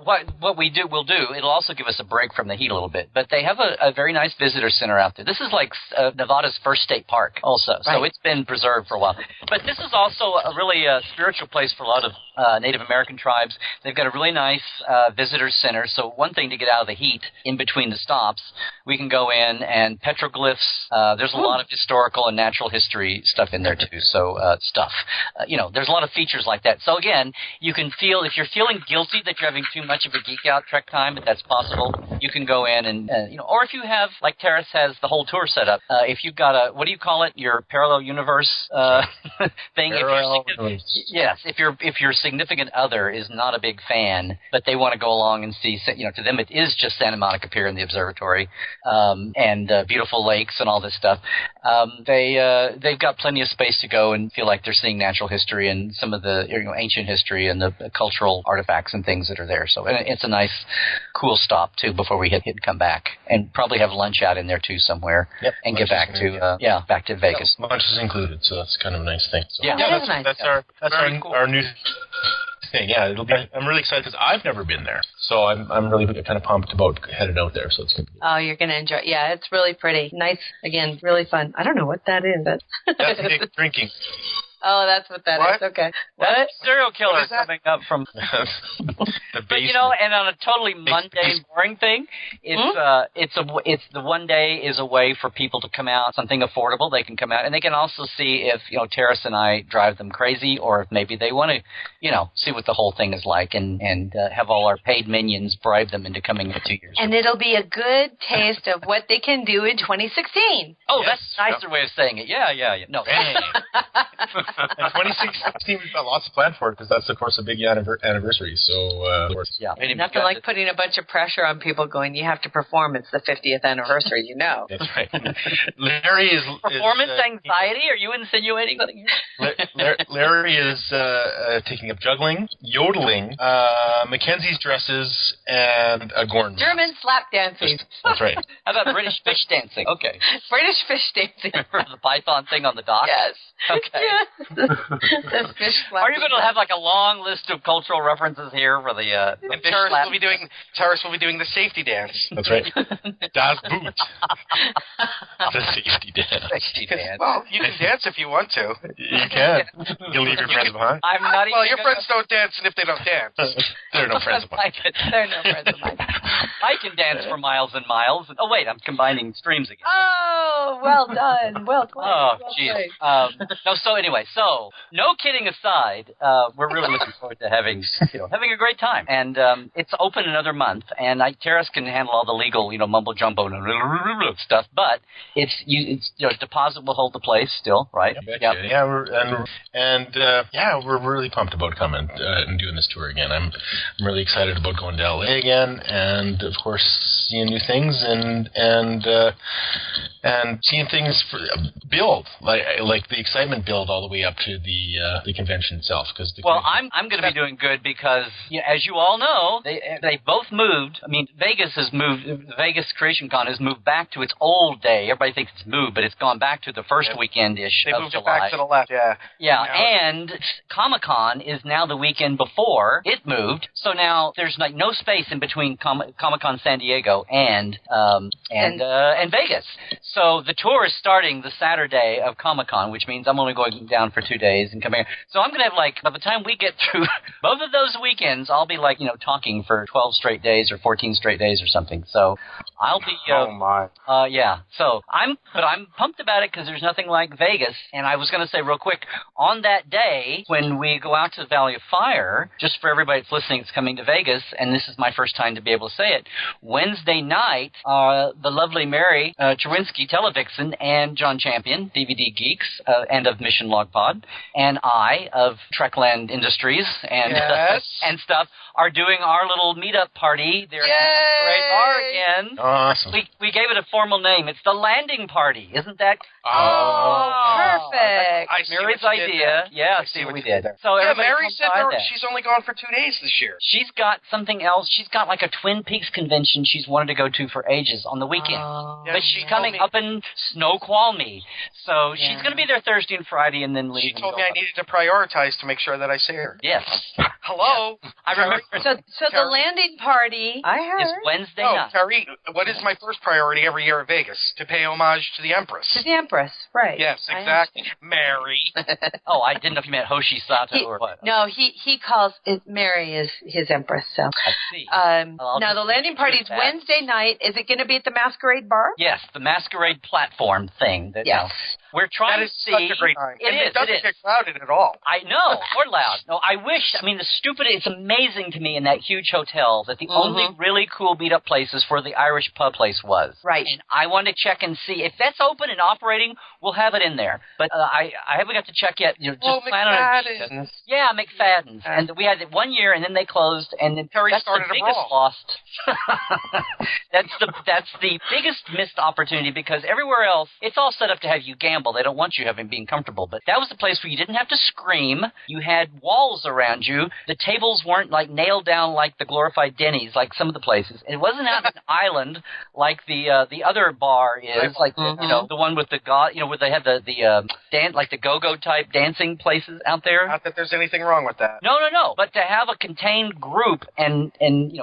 what we'll do, it'll also give us a break from the heat a little bit. But they have a very nice visitor center out there. This is like Nevada's first state park also. Right. So it's been preserved for a while. But this is also a really spiritual place for a lot of Native American tribes. They've got a really nice visitor center. So one thing to get out of the heat in between the stops, we can go in and petroglyphs. There's a lot of historical and natural history stuff in there too. So there's a lot of features like that. So again, you can feel, if you're feeling guilty that you're having too much of a geek out Trek time, if that's possible, you can go in and or if you have, like Teras has the whole tour set up, if you've got a, what do you call it, your parallel universe thing? Yes, if your significant other is not a big fan, but they want to go along and see, to them it is just Santa Monica Pier in the observatory, and beautiful lakes and all this stuff. They've got plenty of space to go and feel like they're seeing natural history and some of the ancient history and the cultural artifacts and things that are there. So it's a nice, cool stop too before we hit and come back, and probably have lunch out in there too somewhere. Yep, and get back to back to Vegas. Lunch is included, so that's kind of a nice thing. So, that's nice. That's our new thing. Yeah, it'll be. I'm really excited because I've never been there, so I'm really kind of pumped about headed out there. So it's gonna be. Oh, you're gonna enjoy it. Yeah, it's really pretty. Nice. Again, really fun. I don't know what that is. That's Nick drinking. Oh, that's what that is. Okay. What? Serial killer coming up from. But and on a totally mundane, boring thing, it's the one day is a way for people to come out, something affordable. They can come out, and they can also see if Teras and I drive them crazy, or if maybe they want to, see what the whole thing is like, and have all our paid minions bribe them into coming in 2 years. And it'll be a good taste of what they can do in 2016. Oh, yes. That's a nicer way of saying it. Yeah. No. And 2016, we've got lots of planned for it because that's, of course, a big anniversary. So, yeah. Nothing like putting a bunch of pressure on people going, you have to perform. It's the 50th anniversary, That's right. Larry is... Performance anxiety? Are you insinuating something here? Larry is taking up juggling, yodeling, Mackenzie's dresses, and a Gorn. German slap dancing. That's right. How about British fish dancing? Okay. British fish dancing. The python thing on the dock? Yes. Okay. The fish slap. Are you going to have like a long list of cultural references here for the and Teras will be doing the safety dance. That's right. Das Boot. The safety dance. Safety dance. Well, you can dance if you want to. You can. You'll leave your friends behind. I'm not even. Well, your friends don't dance, and if they don't dance, they're no friends of mine. They're no friends of mine. I can dance for miles and miles. Oh wait, I'm combining streams again. Oh, well done. Well played. Oh, jeez. No. So anyway, no kidding aside, we're really looking forward to having a great time, and it's open another month, and Teras can handle all the legal, mumbo jumbo and stuff, but it's deposit will hold the place still, right? Yeah, we're really pumped about coming and doing this tour again. I'm really excited about going to LA again, and of course seeing new things and seeing things build, like the excitement build all the way up to the convention itself. I'm going to be doing good because, as you all know, they both moved. I mean, Vegas has moved. Vegas Creation Con has moved back to its old day. Everybody thinks it's moved, but it's gone back to the first weekend-ish they of moved July. It back to the left, yeah. Yeah, and Comicon is now the weekend before it moved, so now there's no space in between Comic-Con San Diego and Vegas. So the tour is starting the Saturday of Comic-Con, which means I'm only going down for 2 days and come here. So I'm going to have by the time we get through both of those weekends, I'll be talking for 12 straight days or 14 straight days or something. So I'll be. Oh my. Yeah. So I'm pumped about it because there's nothing like Vegas. And I was going to say real quick, on that day when we go out to the Valley of Fire, just for everybody that's listening, that's coming to Vegas, and this is my first time to be able to say it. Wednesday night, the lovely Mary Cherinsky, Televixen, and John Champion, DVD Geeks, and of Mission Log Pod, and I of Trekland Industries and and stuff are doing our little meetup party there at the Masquerade Bar again. Awesome. We gave it a formal name. It's the Landing Party. Isn't that? Perfect. Mary's idea. Yeah, I see what we did. So Mary said she's only gone for 2 days this year. She's got something else. She's got like a Twin Peaks convention she's wanted to go to for ages on the weekend. But she's coming up in Snoqualmie. So she's going to be there Thursday and Friday and then leave. She told me I needed to prioritize to make sure that I see her. Yes. Hello. I remember. So the landing party is Wednesday night. Carrie, what is my first priority every year at Vegas? To pay homage to the Empress. To the Empress, right. Yes, exactly. Mary. I didn't know if you meant Hoshi Sato or what. No, he calls it Mary is his Empress. So. I see. Now, the landing party is Wednesday night. Is it going to be at the Masquerade Bar? Yes, the Masquerade platform thing. Yes. We're trying to see. Such a great time. It doesn't get crowded at all. I know, or loud. No, I wish. I mean, it's amazing to me in that huge hotel that the only really cool meetup place is where the Irish pub place was. Right. And I wanted to check and see if that's open and operating. We'll have it in there. But I haven't got to check yet. Just plan on it. Yeah, McFadden's. And we had it 1 year, and then they closed, and then Terry that's started the biggest lost. That's the biggest missed opportunity because everywhere else it's all set up to have you gamble. understandable. They don't want you being comfortable. But that was the place where you didn't have to scream. You had walls around you. The tables weren't like nailed down like the glorified Denny's, like some of the places. It wasn't out on an island like the other bar is, like the one with the where they have the dance, like the go-go type dancing places out there. Not that there's anything wrong with that. No. But to have a contained group, and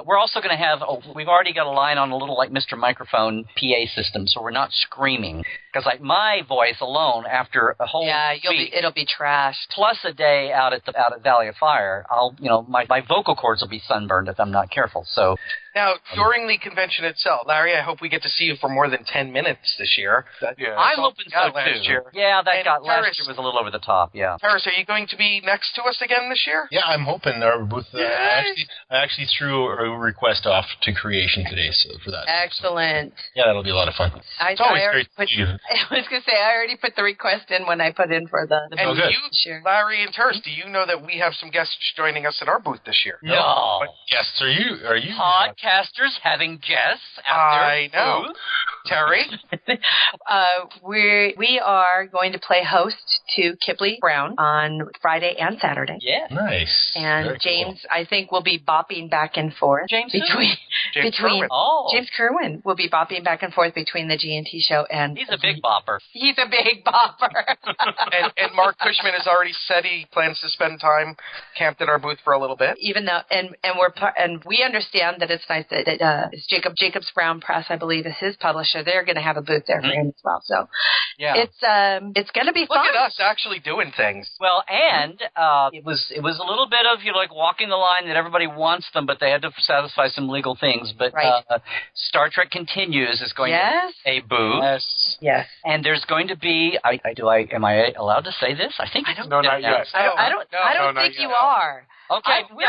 we're also going to have. We've already got a line on a little like Mr. Microphone PA system, so we're not screaming. Because like my voice alone, after a whole week, it'll be trashed. Plus a day out at Valley of Fire, my vocal cords will be sunburned if I'm not careful. So. Now, during the convention itself, Larry, I hope we get to see you for more than 10 minutes this year. I'm hoping so, last too. Year. Yeah, Teras, last year was a little over the top, yeah. Teras, are you going to be next to us again this year? Yeah, I'm hoping our booth. I actually threw a request off to Creation today for that. Excellent. Yeah, that'll be a lot of fun. It's always great to see you. I was going to say, I already put the request in when I put in for the and booth. You, Larry and Teras, do you know that we have some guests joining us at our booth this year? No. What guests are you? Podcasters having guests out there. I know. Terry? We are going to play host to Kipley Brown on Friday and Saturday. Yeah. Nice. And very James, cool. I think, will be bopping back and forth. James Kerwin. Oh. James Kerwin will be bopping back and forth between the G&T show and... He's a big bopper. He's a big bopper. and Mark Cushman has already said he plans to spend time camped at our booth for a little bit. Even though, and we understand that it's nice that it's Jacobs Brown Press, I believe, is his publisher. They're going to have a booth there for him as well. So yeah, it's going to be fun. Look at us actually doing things. Well, and it was a little bit of like walking the line that everybody wants them, but they had to satisfy some legal things. But Star Trek Continues is going to have a booth. Yes. And there's going to be. Am I allowed to say this? I think I don't. No, not yet. I don't think you are. Okay, we're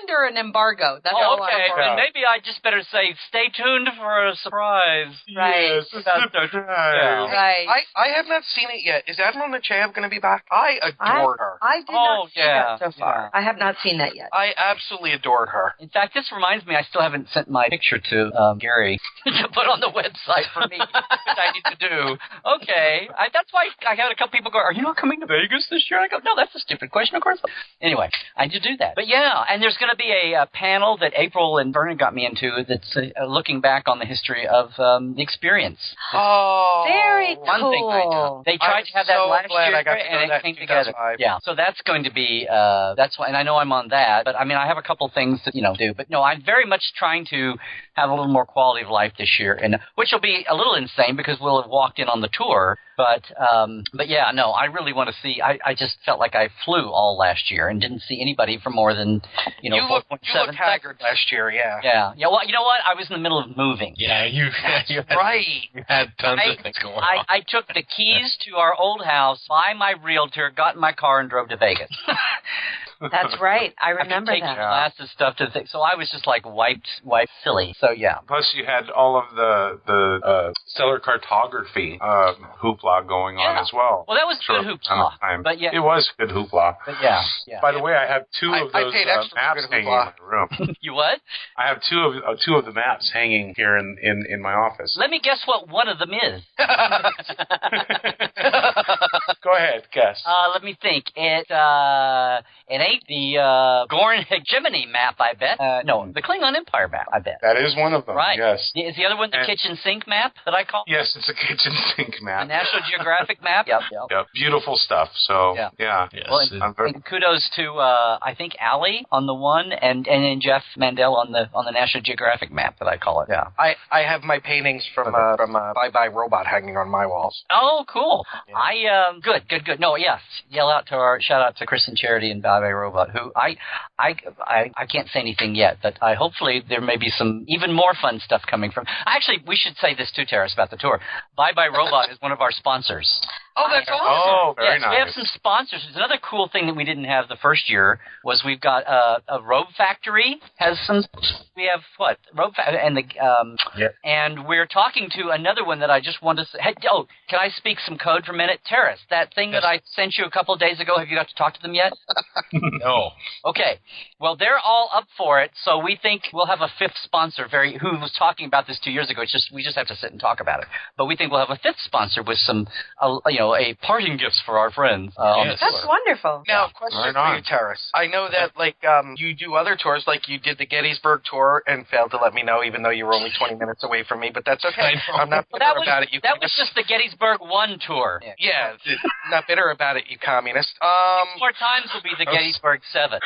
under an embargo. That's all okay. Then maybe I just better say, stay tuned for a surprise. Right. Yes, right. I have not seen it yet. Is Admiral Nechayev going to be back? I adored her. I did not see that so far. I have not seen that yet. I absolutely adored her. In fact, this reminds me, I still haven't sent my picture to Gary to put on the website for me, which I need to do. Okay. That's why I had a couple people go, are you not coming to Vegas this year? And I go, no, that's a stupid question, of course. Anyway, I did do that. But yeah, and there's going to be a panel that April and Vernon got me into that's looking back on the history of the experience. Oh, very cool. One thing I know. They tried to have that last year, and it came together. Yeah, so that's going to be, that's why, and I know I'm on that, but I mean, I have a couple things to, do. But no, I'm very much trying to have a little more quality of life this year, and which will be a little insane because we'll have walked in on the tour. But yeah, no, I really want to see. I just felt like I flew all last year and didn't see anybody for more than 4.7 You looked haggard last year, yeah. Yeah. Well, you know what? I was in the middle of moving. Yeah, you had tons of things going on. I took the keys to our old house by my realtor, got in my car, and drove to Vegas. That's right. I remember that. Glasses stuff to think. So I was just like wiped silly. So yeah. Plus you had all of the stellar cartography hoopla going on as well. Well, that was good hoopla. But yeah, it was good hoopla. But yeah. By the way, I have two of those maps hanging in my room. You what? I have two of the maps hanging here in my office. Let me guess what one of them is. Go ahead, guess. Let me think. It ain't the Gorn hegemony map, I bet. No, the Klingon Empire map, I bet. That is one of them, right. Yes. Is the other one the kitchen sink map that I call? Yes, it's a kitchen sink map. The National Geographic map? Yep. Beautiful stuff. So, yeah. Yes. Well, and kudos to, I think, Allie on the one, and then Jeff Mandel on the National Geographic map that I call it. Yeah. I have my paintings from Bye Bye Robot hanging on my walls. Oh, cool. Yeah. Good. No, yes. Shout out to Chris and Charity and Bye Bye Robot, who I can't say anything yet, but hopefully there may be some even more fun stuff coming from. Actually, we should say this too, Teras, about the tour. Bye Bye Robot is one of our sponsors. Oh, that's awesome. Oh, very So nice. we have some sponsors. There's another cool thing that we didn't have the first year was we've got a robe factory has some. We have what robe and the and we're talking to another one that I just wanted to say. Hey, can I speak some code for a minute? Terrace, that thing that I sent you a couple of days ago. Have you got to talk to them yet? No. Okay. Well, they're all up for it, so we think we'll have a fifth sponsor. Who was talking about this 2 years ago? We just have to sit and talk about it. But we think we'll have a fifth sponsor with some, a parting gifts for our friends. That's wonderful. Now, question for you, Terrace. I know that you do other tours, like you did the Gettysburg tour and failed to let me know, even though you were only 20 minutes away from me. But that's okay. I'm not bitter about it. That was just the Gettysburg 1 tour. Yeah, not bitter about it, you communist. 6 more times will be the Gettysburg 7.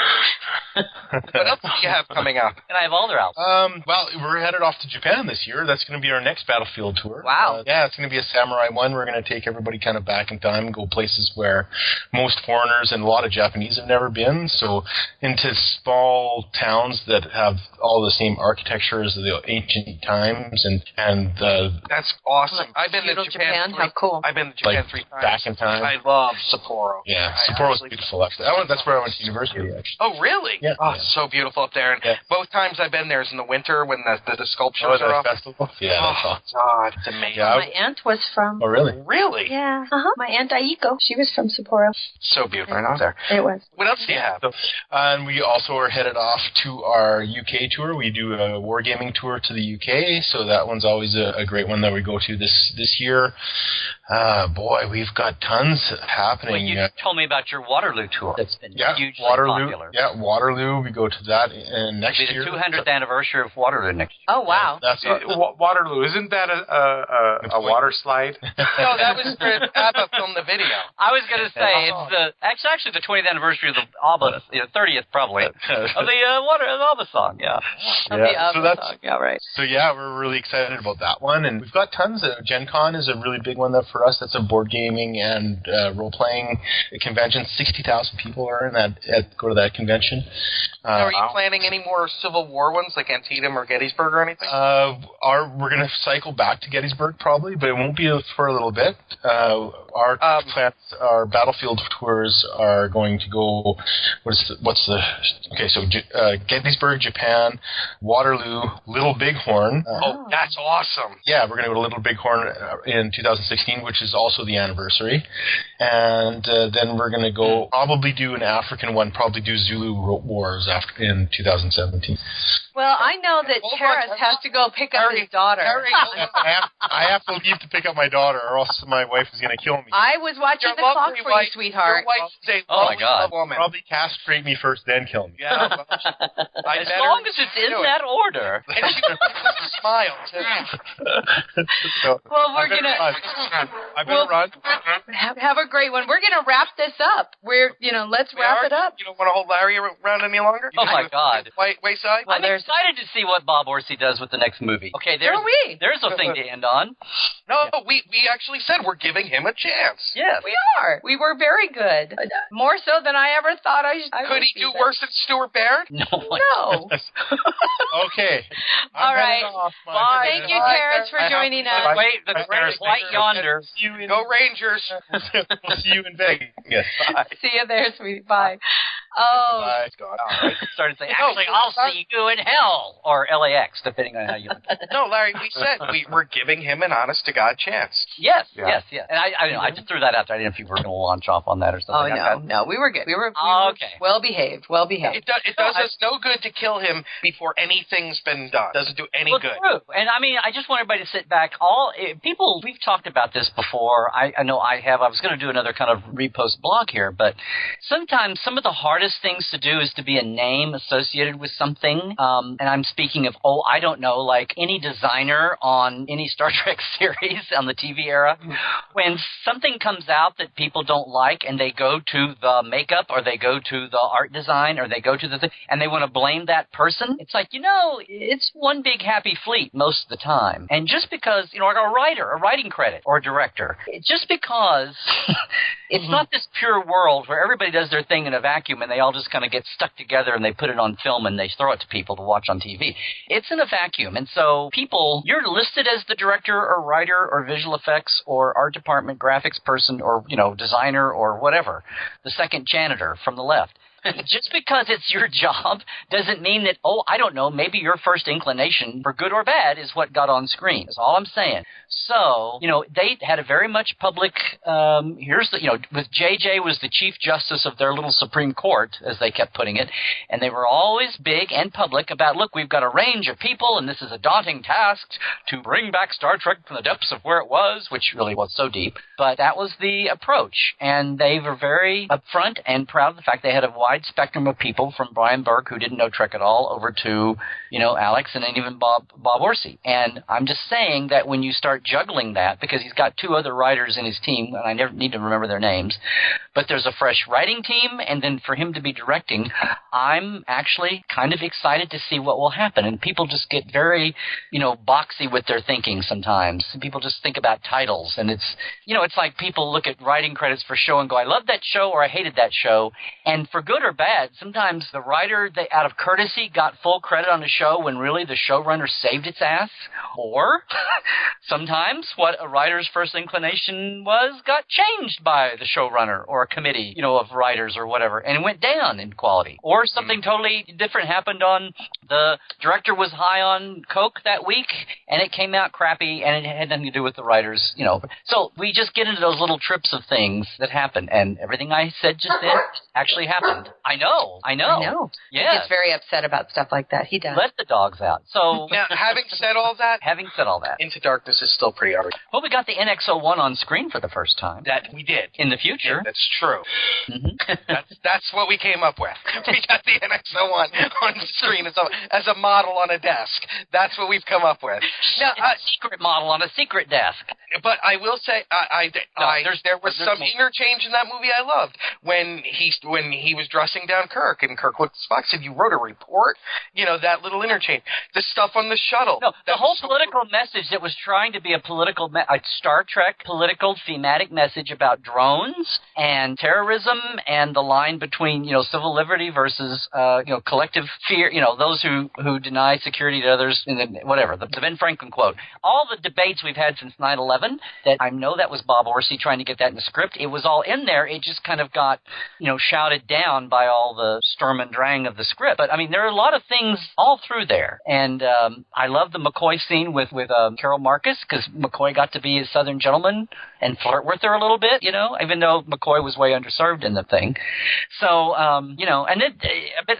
What else do you have coming up? And I have all their albums. Well, we're headed off to Japan this year. That's going to be our next Battlefield tour. Wow. Yeah, it's going to be a samurai one. We're going to take everybody kind of back in time and go places where most foreigners and a lot of Japanese have never been. So into small towns that have all the same architecture as the ancient times. And that's awesome. I've been to Japan. How cool. I've been to Japan 3 times. Back in time. I love Sapporo. Yeah, Sapporo's beautiful. Actually, that's where I went to university, actually. Oh, really? Yeah. Oh, it's so beautiful up there. And both times I've been there is in the winter when the sculptures are up. Festival? Yeah, that's awesome. God, it's amazing. Yeah, My aunt was from. Oh, really? Really? Yeah. My aunt Aiko. She was from Sapporo. So beautiful up there. It was. What else do you have? And we also are headed off to our UK tour. We do a wargaming tour to the UK, so that one's always a great one that we go to this year. Boy, we've got tons happening. Well, you told me about your Waterloo tour. That's been hugely popular. Yeah, Waterloo. We go to that next year. It'll be the 200th anniversary of Waterloo next year. Oh, wow. That's Waterloo. Isn't that a water slide? No, that was for ABBA filmed the video. I was going to say it's actually the 20th anniversary of the ABBA, 30th probably of the ABBA song. Yeah. Yeah, right. So yeah, we're really excited about that one, and we've got tons. Gen Con is a really big one for us. That's a board gaming and role playing convention. 60,000 people are in that. Go to that convention. Now, are you planning any more Civil War ones like Antietam or Gettysburg or anything? We're going to cycle back to Gettysburg probably, but it won't be for a little bit. Our Battlefield tours are going to go. Gettysburg, Japan, Waterloo, Little Bighorn. Oh, that's awesome! Yeah, we're going to go to Little Bighorn in 2016, which is also the anniversary, and then we're going to go probably do an African one, probably do Zulu Wars in 2017. Well, I know that Terrace has to go pick up his daughter. I have to leave to pick up my daughter, or else my wife is going to kill me. I was watching the clock for you, sweetheart. Your wife is a my God. woman. Probably castrate me first, then kill me. Yeah, as long as it's in that order. And she would smile too. Well, we're gonna. I better run. Have a great one. We're gonna wrap this up. Let's wrap it up. You don't want to hold Larry around any longer? Oh my God. Wayside? I'm excited to see what Bob Orsi does with the next movie. Okay, there's a thing to end on. No, we actually said we're giving him a chance. Yes. We are. We were very good. More so than I ever thought I Could he do worse than Stuart Baird? No. No. Okay. All right. Bye. Thank you, Terrace, for joining us. Wait, the great light yonder. Go Rangers. We'll see you in Vegas. Yes. See you there, sweetie. Bye. Oh. Bye. Started saying, actually, I'll see you in hell. Or LAX, depending on how you look at it. No, Larry, we said we're giving him an honest-to-God chance. Yes. And I just threw that out there. I didn't know if you were going to launch off on that or something. Oh, no, we were good. We were okay. Well behaved. It does us no good to kill him before anything's been done. Doesn't do any good. True. And I mean, I just want everybody to sit back. People, we've talked about this before. I know I have. I was going to do another kind of repost blog here, but sometimes some of the hardest things to do is to be a name associated with something. And I'm speaking of, I don't know, like any designer on any Star Trek series on the TV era. When something comes out that people don't like and they go to the makeup or they go to the art design or they go to the thing and they want to blame that person, it's like, it's one big happy fleet most of the time. And just because, like a writer, a writing credit or a director, just because it's not this pure world where everybody does their thing in a vacuum and they all just kind of get stuck together and they put it on film and they throw it to people to watch on TV. It's in a vacuum. And so people, you're listed as the director or writer or visual effects or art department graphics person or, designer or whatever, the second janitor from the left. Just because it's your job doesn't mean that, I don't know, maybe your first inclination, for good or bad, is what got on screen. That's all I'm saying. So, they had a very much public, with JJ was the Chief Justice of their little Supreme Court, as they kept putting it, and they were always big and public about, look, we've got a range of people, and this is a daunting task to bring back Star Trek from the depths of where it was, which really was so deep. But that was the approach, and they were very upfront and proud of the fact they had a wide spectrum of people, from Brian Burke, who didn't know Trek at all, over to, Alex, and then even Bob Orsi. And I'm just saying that when you start juggling that, because he's got two other writers in his team, and I never need to remember their names, but there's a fresh writing team, and then for him to be directing, I'm actually kind of excited to see what will happen. And people just get very, boxy with their thinking sometimes. People just think about titles, and it's like people look at writing credits for show and go, I love that show, or I hated that show. And for good or bad, sometimes the writer, out of courtesy, got full credit on the show when really the showrunner saved its ass. Or sometimes what a writer's first inclination was got changed by the showrunner or a committee, of writers or whatever, and it went down in quality. Or something totally different happened on the director was high on coke that week, and it came out crappy, and it had nothing to do with the writers, So we just get into those little trips of things that happen, and everything I said just then actually happened. I know. Yeah. He gets very upset about stuff like that. He does. Let the dogs out. So now, having said all that, Into Darkness is still pretty ugly. Well, we got the NX-01 on screen for the first time. That we did. In the future. Yeah, that's true. Mm-hmm. That's what we came up with. We got the NX-01 on screen as a model on a desk. That's what we've come up with. Now, a secret model on a secret desk. But I will say, there was some interchange in that movie I loved when he was dressing down Kirk, and Kirk looked at Spock, said, "You wrote a report." That little interchange. The stuff on the shuttle. No, the whole political message that was trying to be a Star Trek political thematic message about drones and terrorism and the line between civil liberty versus collective fear. Those who deny security to others. Whatever the Ben Franklin quote. All the debates we've had since 9/11. That I know that was Bob Orsi trying to get that in the script. It was all in there. It just kind of got shouted down by all the Sturm and Drang of the script. But I mean, there are a lot of things all through there. And I love the McCoy scene with Carol Marcus, because McCoy got to be a Southern gentleman and flirt with her a little bit, even though McCoy was way underserved in the thing. So, and then, but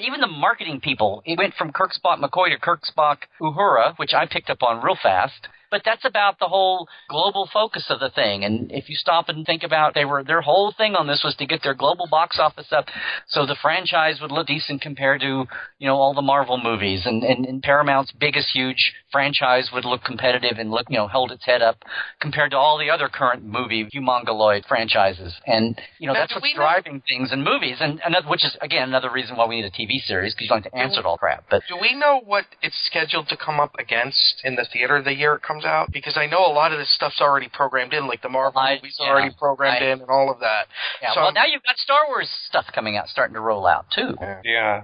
even the marketing people, it went from Kirk Spock McCoy to Kirk Spock Uhura, which I picked up on real fast. But that's about the whole global focus of the thing. And if you stop and think about their whole thing on this was to get their global box office up so the franchise would look decent compared to, all the Marvel movies. And Paramount's biggest, huge franchise would look competitive and look, hold its head up compared to all the other current movie humongoloid franchises. And, that's what's driving things in movies. And which is, again, another reason why we need a TV series, because you don't have to answer it all crap. But do we know what it's scheduled to come up against in the theater the year it comes out? Because I know a lot of this stuff's already programmed in, like the Marvel movies are already programmed in and all of that. Yeah, so now you've got Star Wars stuff coming out, starting to roll out, too. Yeah.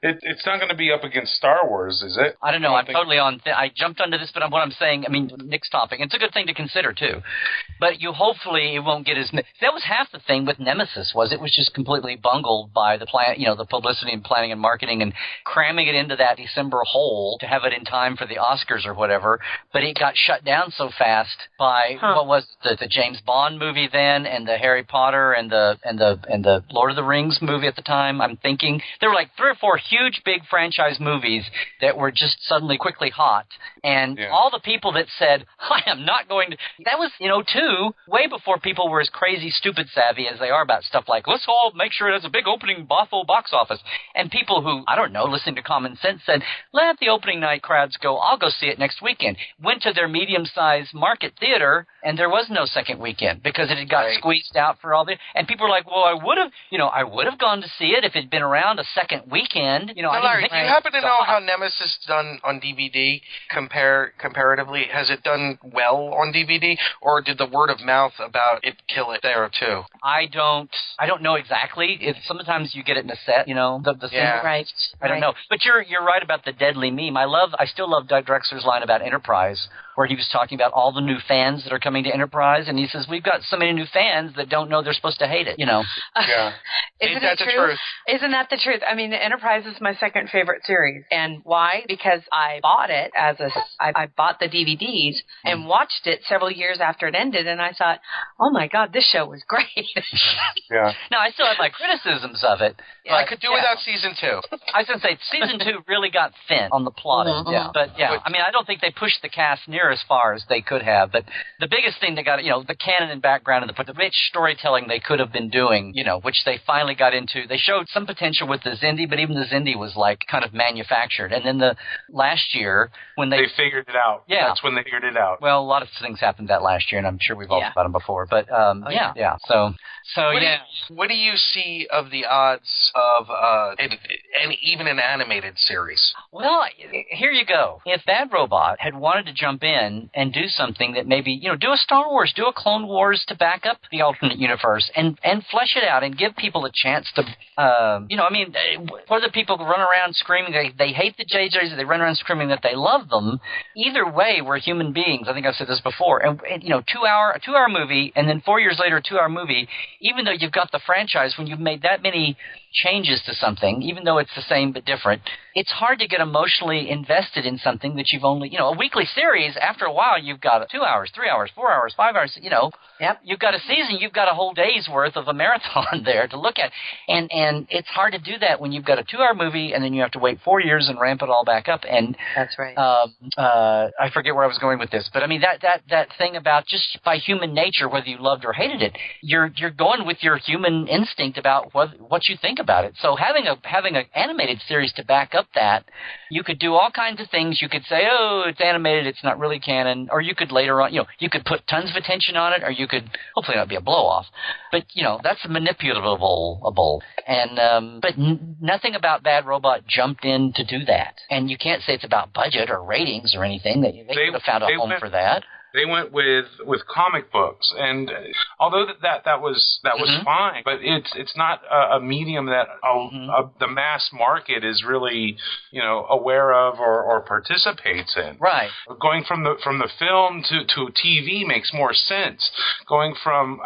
It's not going to be up against Star Wars, is it? I don't know. I'm totally on. I jumped onto this, but what I'm saying, Nick's topic. It's a good thing to consider, too. But hopefully it won't get as... That was half the thing with Nemesis, was it was just completely bungled by the plan, the publicity and planning and marketing and cramming it into that December hole to have it in time for the Oscars or whatever. But it got shut down so fast by what was the James Bond movie then, and the Harry Potter and the Lord of the Rings movie at the time. I'm thinking there were like 3 or 4 huge big franchise movies that were just suddenly quickly hot, and all the people that said I am not going to, that was too way before people were as crazy stupid savvy as they are about stuff like let's all make sure it has a big opening box office, and people who I don't know listening to common sense said let the opening night crowds go, I'll go see it next weekend, went went to their medium-sized market theater, and there was no second weekend because it had got squeezed out for all the. And people were like, "Well, I would have gone to see it if it'd been around a second weekend." Now, Larry, do you happen to know how Nemesis is done on DVD comparatively? Has it done well on DVD, or did the word of mouth about it kill it there too? I don't know exactly. If sometimes you get it in a set, the thing. Right. I don't know. But you're right about the deadly meme. I still love Doug Drexler's line about Enterprise, where he was talking about all the new fans that are coming to Enterprise, and he says, we've got so many new fans that don't know they're supposed to hate it, Yeah. Isn't that the truth? Isn't that the truth? I mean, Enterprise is my second favorite series. And why? Because I bought it I bought the DVDs and watched it several years after it ended, and I thought, oh my God, this show was great. Yeah. No, I still have my criticisms of it. But, I could do without season 2. I was going to say, season 2 really got thin on the plotting. Yeah. But, I mean, I don't think they pushed the cast near as far as they could have. But the biggest thing they got, the canon and background and the rich storytelling they could have been doing, which they finally got into. They showed some potential with the Xindi, but even the Xindi was, like, kind of manufactured. And then the last year, when they figured it out. Yeah. That's when they figured it out. Well, a lot of things happened that last year, and I'm sure we've all talked about them before. But, yeah. So what do you see of the odds of and even an animated series? Well, here you go. If Bad Robot had wanted to jump in and do something that maybe, do a Star Wars, do a Clone Wars to back up the alternate universe and flesh it out and give people a chance to, whether people run around screaming they hate the JJs or they run around screaming that they love them, either way, we're human beings. I think I've said this before. And a 2-hour movie, and then 4 years later, a 2-hour movie, even though you've got the franchise, when you've made that many changes to something, even though it's the same but different, it's hard to get emotionally invested in something that you've only, a weekly series, after a while, you've got 2 hours, 3 hours, 4 hours, 5 hours, you've got a season, you've got a whole day's worth of a marathon there to look at. And it's hard to do that when you've got a 2-hour movie and then you have to wait 4 years and ramp it all back up. And that's right. I forget where I was going with this, but I mean, that thing about just by human nature, whether you loved or hated it, you're going with your human instinct about what you think about it. So having an animated series to back up that, you could do all kinds of things. You could say, oh, it's animated, it's not really canon, or you could later on, you could put tons of attention on it, or you could hopefully not be a blow off, but that's manipulable. And but nothing about Bad Robot jumped in to do that. And you can't say it's about budget or ratings or anything. They could have found a home for that. They went with comic books, and although that was fine, but it's not a medium that the mass market is really aware of or participates in. Right. Going from the film to TV makes more sense. Going from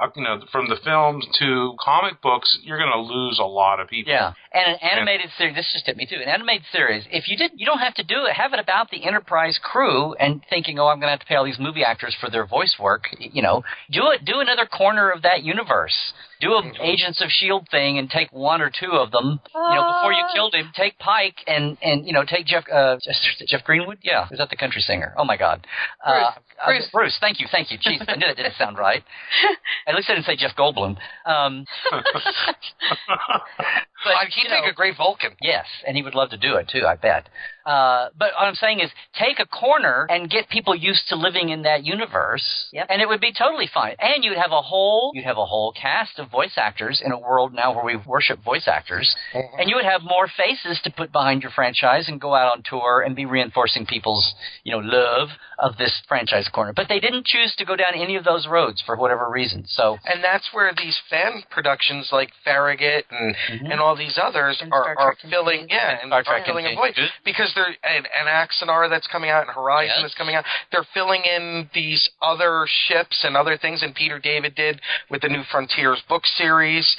from the films to comic books, you're going to lose a lot of people. Yeah. And an animated series, this just hit me too. An animated series, you don't have to do it. Have it about the Enterprise crew and thinking, I'm going to have to pay all these movie actors for their voice work. Do another corner of that universe. Do an Agents of S.H.I.E.L.D. thing and take one or two of them. Before you killed him, take Pike and take Jeff Greenwood. Yeah, is that the country singer? Oh my God, Bruce. Thank you. Jeez, I knew that didn't sound right. At least I didn't say Jeff Goldblum. But he'd make a great Vulcan. Yes, and he would love to do it too, I bet. But what I'm saying is, take a corner and get people used to living in that universe, and it would be totally fine. And you'd have a whole cast of voice actors in a world now where we worship voice actors, and you would have more faces to put behind your franchise and go out on tour and be reinforcing people's love of this franchise corner. But they didn't choose to go down any of those roads for whatever reason. So, and that's where these fan productions like Farragut and all these others are filling, filling a void, because they're and Axanar that's coming out and Horizon is coming out. They're filling in these other ships and other things, and Peter David did with the New Frontiers book series.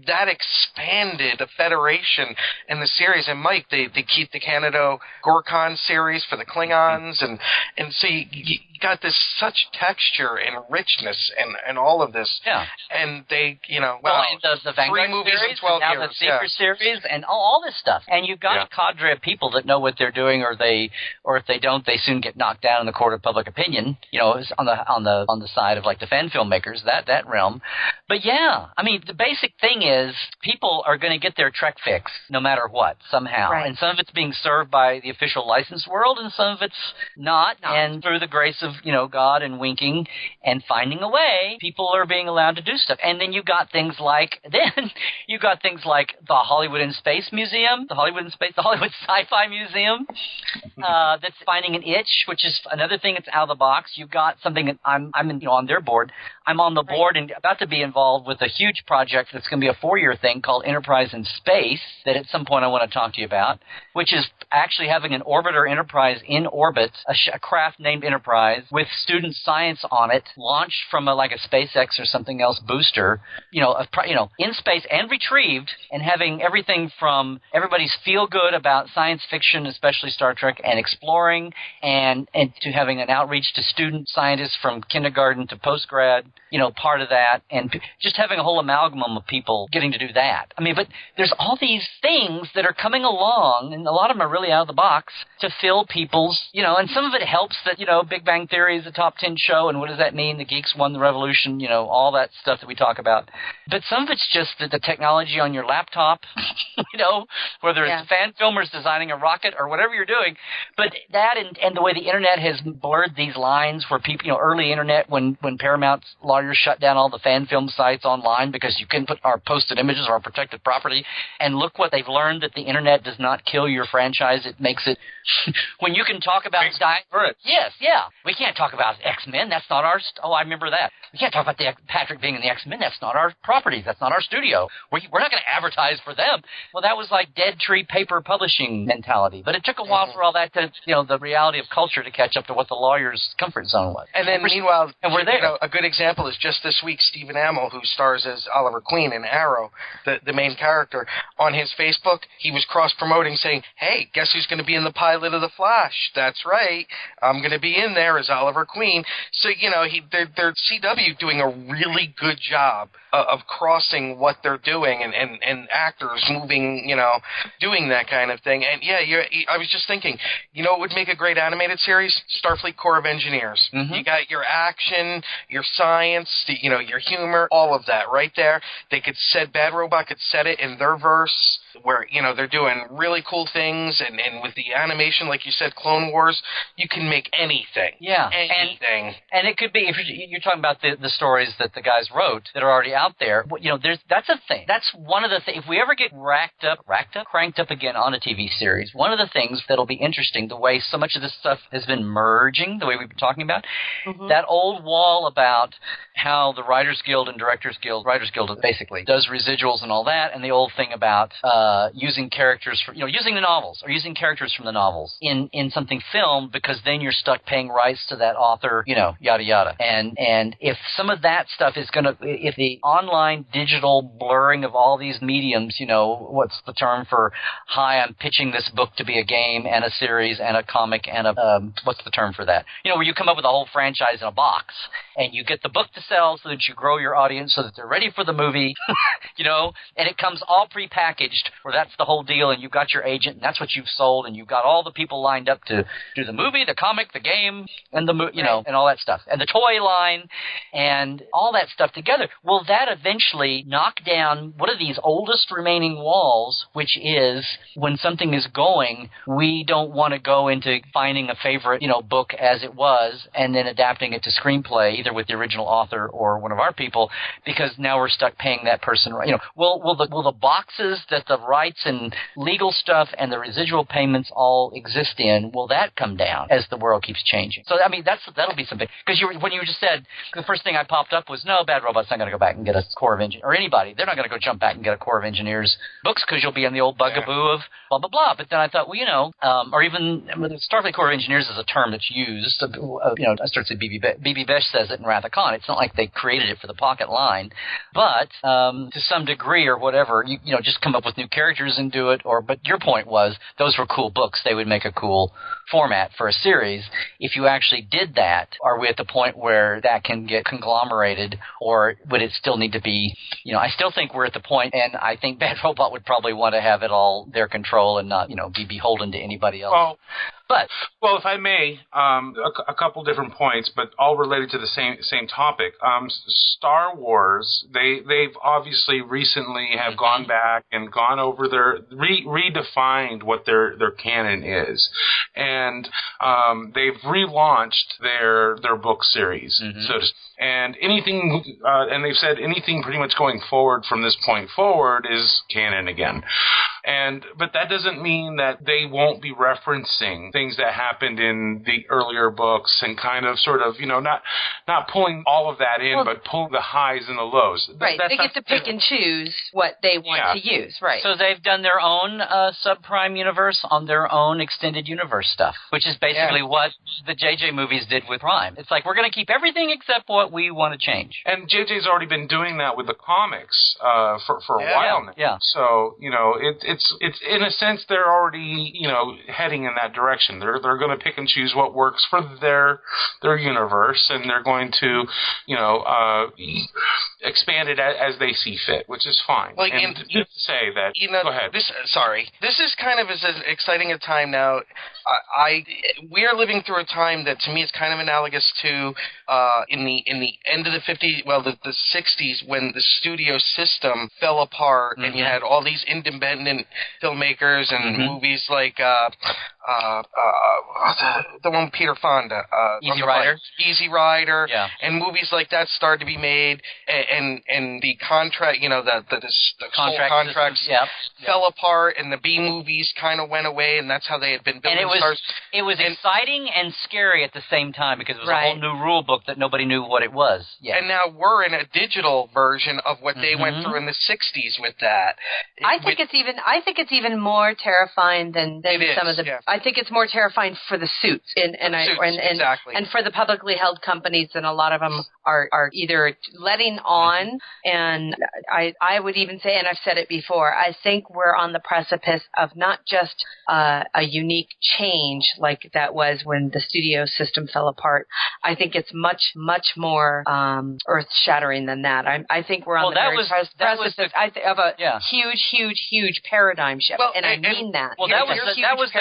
That expanded the Federation and the series. And Mike, they keep the Canada Gorkon series for the Klingons, and so you got this such texture and richness and all of this. Yeah. And they, the Vanguard 3 movies series, in 12 now years. The Seeker series, and all this stuff. And you've got a cadre of people that know what they're doing, or if they don't, they soon get knocked down in the court of public opinion. On the side of like the fan filmmakers, that realm. But yeah, I mean, the basic thing is people are going to get their Trek fix no matter what somehow, and some of it's being served by the official licensed world, and some of it's not. And through the grace of God and winking and finding a way, people are being allowed to do stuff. And then you got things like the Hollywood in Space Museum, the Hollywood Sci-Fi Museum, that's finding an itch, which is another thing that's out of the box. You've got something that I'm on their board. I'm on the board and about to be involved with a huge project that's going to be a 4-year thing called Enterprise in Space that at some point I want to talk to you about, which is actually having an orbiter Enterprise in orbit, a craft named Enterprise with student science on it, launched from a SpaceX or something else booster, in space and retrieved, and having everything from everybody's feel good about science fiction, especially Star Trek, and exploring, and to having an outreach to student scientists from kindergarten to postgrad, part of that, and just having a whole amalgam of people getting to do that. I mean, but there's all these things that are coming along, and a lot of them are really out of the box to fill people's, and some of it helps that, Big Bang Theory is a top 10 show, and what does that mean? The geeks won the revolution, all that stuff that we talk about. But some of it's just the technology on your laptop, whether it's fan filmers designing a rocket or whatever you're doing. But that and the way the internet has blurred these lines where people, early internet when Paramount's lawyers shut down all the fan film sites online because you couldn't put our posted images or our protected property. And look what they've learned, that the internet does not kill your franchise. It makes it when you can talk about yes, yeah. We can't talk about X-Men. That's not our I remember that. We can't talk about Patrick being in the X-Men. That's not our properties. That's not our studio. We're not going to advertise for them. Well, that was like dead tree paper publishing mentality. But it took a while for all that to, the reality of culture to catch up to what the lawyer's comfort zone was. And then meanwhile, we're there. A good example is just this week, Stephen Amell, who stars as Oliver Queen in Arrow, the main character, on his Facebook, he was cross-promoting saying, hey, guess who's going to be in the pilot of The Flash? That's right. I'm going to be in there as Oliver Queen. So, they're CW doing a really good job of crossing what they're doing and actors moving, doing that kind of thing. And I was just thinking, it would make a great animated series? Starfleet Corps of Engineers. Mm-hmm. You got your action, your science, your humor, all of that right there. They could Bad Robot could set it in their verse where, they're doing really cool things, and with the animation, like you said, Clone Wars, you can make anything. Yeah. Anything. And it could be, if you're talking about the stories that the guys wrote that are already out there, that's a thing. That's one of the things. If we ever get cranked up again on a TV series, one of the things that'll be interesting, the way so much of this stuff has been merging, the way we've been talking about, that old wall about how the Writers Guild and Writers Guild basically does residuals and all that, and the old thing about using characters using the novels or using characters from the novels in something filmed, because then you're stuck paying rights to that author, yada yada. And if some of that stuff is if the online digital blurring of all these mediums, what's the term for, I'm pitching this book to be a game and a series and a comic and what's the term for that? Where you come up with a whole franchise in a box and you get the book to sell so that you grow your audience so that they're ready for the movie, and it comes all prepackaged, where that's the whole deal, and you've got your agent, and that's what you've sold, and you've got all the people lined up to do the movie, the comic, the game, and and all that stuff, and the toy line, and all that stuff together. Will that eventually knock down one of these oldest remaining walls, which is when something is going, we don't want to go into finding a favorite, book as it was, and then adapting it to screenplay, either with the original author or one of our people, because now we're stuck paying that person. Will the boxes that the rights and legal stuff and the residual payments all exist in, will that come down as the world keeps changing? So I mean, that'll be something. Because when you just said, the first thing I popped up was, no, Bad Robot's not going to go back and get a Corps of Engineers, or anybody. They're not going to go jump back and get a Corps of Engineers books, because you'll be in the old bugaboo of blah blah blah. But then I thought, or even Starfleet Corps of Engineers is a term that's used. I started to say BB Besh says it in Wrath of Khan. It's not like they created it for the pocket line, but to some degree or whatever, just come up with new characters and do it. But your point was, those were cool books. They would make a cool format for a series, if you actually did that, are we at the point where that can get conglomerated, or would it still need to be, I still think we're at the point, and I think Bad Robot would probably want to have it all their control and not, be beholden to anybody else. Well, if I may, a couple different points, but all related to the same topic. Star Wars, they've obviously recently have gone back and gone over redefined what their canon is, and they've relaunched their book series. And anything, and they've said anything pretty much going forward from this point forward is canon again. But that doesn't mean that they won't be referencing things that happened in the earlier books and kind of sort of, not pulling all of that in, but pulling the highs and the lows. Right. They get to pick and choose what they want to use. Right. So they've done their own subprime universe on their own extended universe stuff, which is basically what the JJ movies did with Prime. It's like, we're going to keep everything except what we want to change. And JJ's already been doing that with the comics for a while now. Yeah. So, it's in a sense they're already, heading in that direction. They're going to pick and choose what works for their universe, and they're going to, expand it as they see fit, which is fine. Like, and just to say that, go ahead. This is kind of as exciting a time now. We are living through a time that to me is kind of analogous to in the end of the 50s, the 60s, when the studio system fell apart, and you had all these independent filmmakers and movies like the one with Peter Fonda, Easy Rider, and movies like that started to be made, and the contract, the contracts fell apart, and the B movies kind of went away, and that's how they had been building stars. It was exciting and scary at the same time, because it was a whole new rule book that nobody knew what it was. Yeah. And now we're in a digital version of what they went through in the 60s with that. I think it's even more terrifying than some of the. Yeah. I think it's more terrifying for the suits and for the publicly held companies, and a lot of them are either letting on, and I would even say, and I've said it before, I think we're on the precipice of not just a unique change like that was when the studio system fell apart. I think it's much more earth-shattering than that. I think we're on the precipice of a huge paradigm shift, and I mean that. Well, that was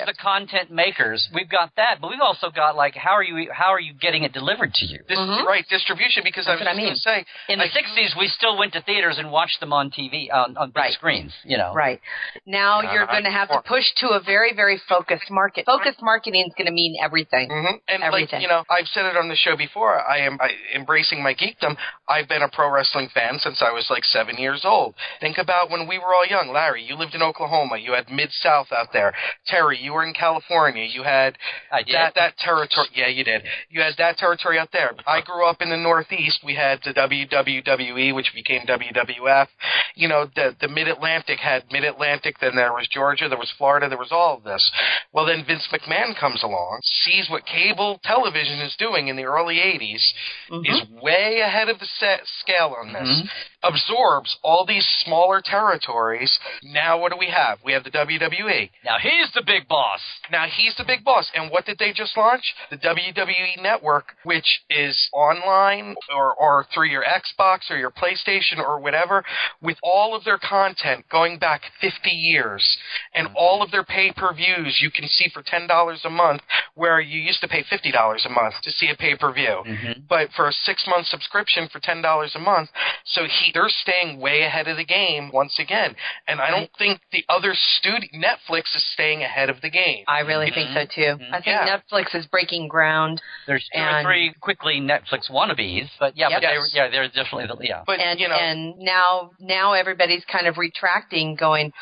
the content makers. We've got that, but we've also got how are you getting it delivered to you? Right, distribution. Because that's I was going to say, in the 60s, we still went to theaters and watched them on TV on big screens. Right. Now you're going to have to push to a very, very focused market. Focused marketing is going to mean everything. And everything. I've said it on the show before. I am embracing my geekdom. I've been a pro wrestling fan since I was 7 years old. Think about when we were all young. Larry, you lived in Oklahoma. You had Mid-South out there. Terry, you were in California. You had that territory. Yeah, you did. You had that territory out there. I grew up in the Northeast. We had the WWE, which became WWF. The Mid-Atlantic had Mid-Atlantic. Then there was Georgia. There was Florida. There was all of this. Well, then Vince McMahon comes along, sees what cable television is doing in the early 80s, is way ahead of the scale on this, absorbs all these smaller territories. Now what do we have? We have the WWE. Now he's the big boss. And what did they just launch? The WWE Network, which is online or through your Xbox or your PlayStation or whatever, with all of their content going back 50 years, and all of their pay-per-views you can see for $10 a month, where you used to pay $50 a month to see a pay-per-view. But for a 6-month subscription for $10 a month, so they're staying way ahead of the game once again. And I don't think the other Netflix is staying ahead of the game. I really think so too. I think Netflix is breaking ground. There's 2 or 3 quickly Netflix wannabes, but they're definitely But and now everybody's kind of retracting, going,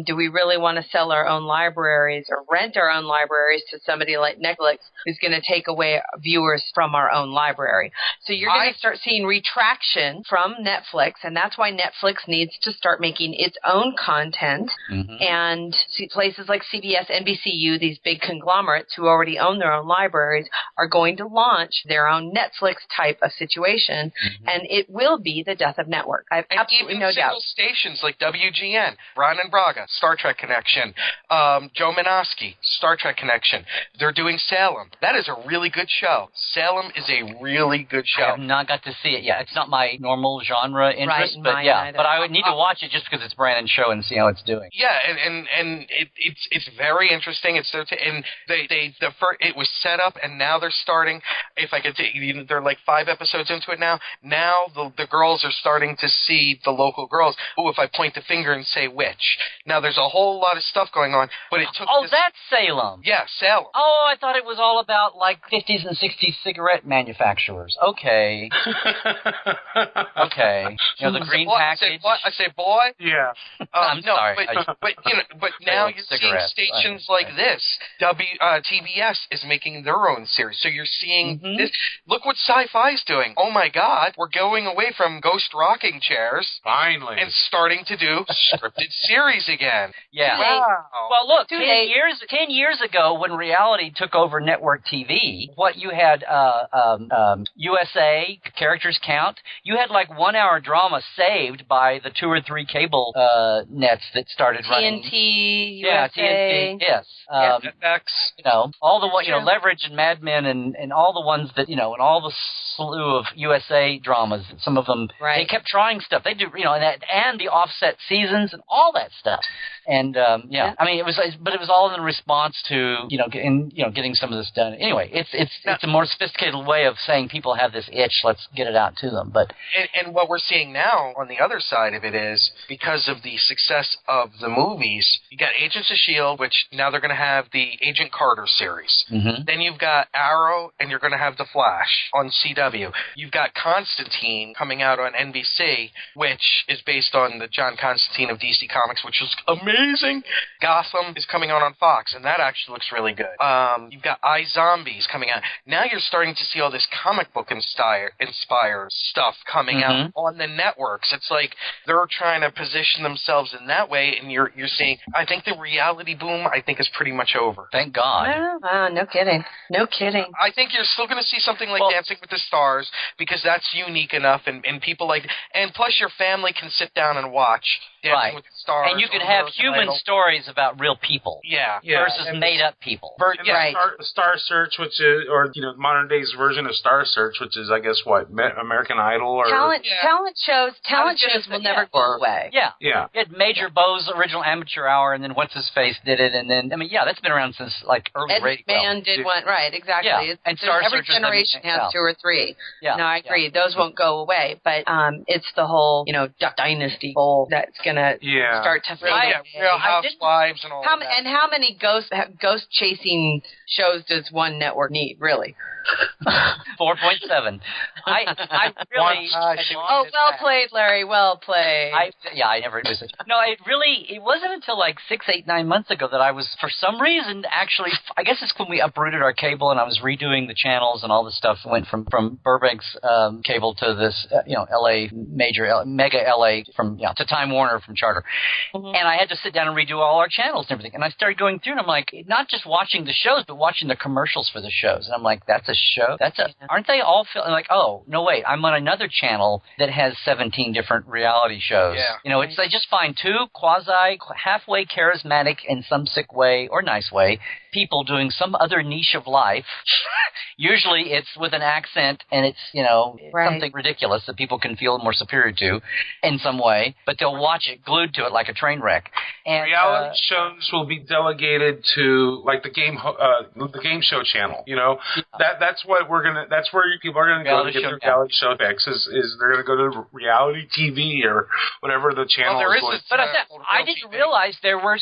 do we really want to sell our own libraries or rent our own libraries to somebody like Netflix, who's going to take away viewers from our own library? So you're going to start seeing retraction from Netflix, and that's why Netflix needs to start making its own content. And places like CBS, NBCU, these big conglomerates who already own their own libraries, are going to launch their own Netflix type of situation, and it will be the death of network. I have absolutely no doubt. Stations like WGN, Ron and Braga, Star Trek Connection, Joe Minosky, Star Trek Connection. They're doing Salem. That is a really good show. Salem is a really good show. I have not got to see it yet. It's not my normal genre interest, but but I would need to watch it just because it's Brandon's show and see how it's doing. Yeah, and it's very interesting. It's so and it was set up, and now they're starting. If I could, they're like 5 episodes into it now. Now the girls are starting to see the local girls. Oh, if I point the finger and say which. Now there's a whole lot of stuff going on, but it took. Oh, that's Salem. Yeah, Salem. Oh, I thought it was all about like 50s and 60s cigarette manufacturers. Okay. Okay. You know, the green package. I say boy. Yeah. I'm sorry. But now you're seeing stations like this. TBS is making their own series. So you're seeing this. Look what SciFi is doing. Oh my God, we're going away from ghost rocking chairs. Finally. And starting to do scripted series again. Yeah. Wow. Well, look, 10 years ago when reality took over network TV, what you had USA, Characters Count, you had like 1 hour drama saved by the 2 or 3 cable nets that started running. TNT, Yeah, USA. TNT, yes. FX. You know, all the Leverage and Mad Men and all the ones that, and all the slew of USA dramas, some of them, they kept trying stuff. They do, and the offset seasons and all that stuff. And, I mean, it was all in response to, getting some of this done. Anyway, it's a more sophisticated way of saying people have this itch, let's get it out to them. But and what we're seeing now on the other side of it is, because of the success of the movies, you got Agents of S.H.I.E.L.D., which now they're going to have the Agent Carter series. Then you've got Arrow, and you're going to have The Flash on CW. You've got Constantine coming out on NBC, which is based on the John Constantine of DC Comics, which was amazing. Gotham is coming out on Fox, and that actually looks really good. You've got iZombies coming out. Now you're starting to see all this comic book inspired stuff coming out on the networks. It's like they're trying to position themselves in that way, and you're seeing, I think the reality boom, is pretty much over. Thank God. No kidding. No kidding. I think you're still going to see something like Dancing with the Stars, because that's unique enough, and people like, and plus your family can sit down and watch Dancing with the Stars. And you can have human stories about real people. Yeah. Versus made-up people. Star Search, which is, modern day's version of Star Search, which is, I guess, American Idol or talent shows will never go away. Yeah. Yeah. You had Major Bo's original Amateur Hour, and then What's His Face did it, and then that's been around since like early radio. Man did one, right? Exactly. Yeah. And Star every Search generation has 2 or 3. Yeah. No, I agree. Those won't go away, but it's the whole Duck Dynasty bowl that's gonna start to fade. Real Housewives and all that. And how many ghost chasing shows does one network need, really? 4.7. I really. Well played, Larry. Well played. I never missed it. No, it wasn't until like 6, 8, 9 months ago that I was, for some reason, actually, I guess it's when we uprooted our cable and I was redoing the channels and all this stuff. Went from Burbank's cable to this, LA mega LA to Time Warner from Charter, and I had to sit down and redo all our channels and everything. And I started going through and I'm like, not just watching the shows, but watching the commercials for the shows. And I'm like, that's a show? Aren't they all like, oh, no, wait, I'm on another channel that has 17 different reality shows. Yeah. It's, I just find 2 halfway charismatic in some sick way or nice way people doing some other niche of life. Usually it's with an accent and it's, something ridiculous that people can feel more superior to in some way, but they'll watch it glued to it like a train wreck. And reality shows will be delegated to like the game show channel. That's where people are gonna go to get their reality show fix. Is they're gonna go to reality TV or whatever the channel is. But I didn't realize there were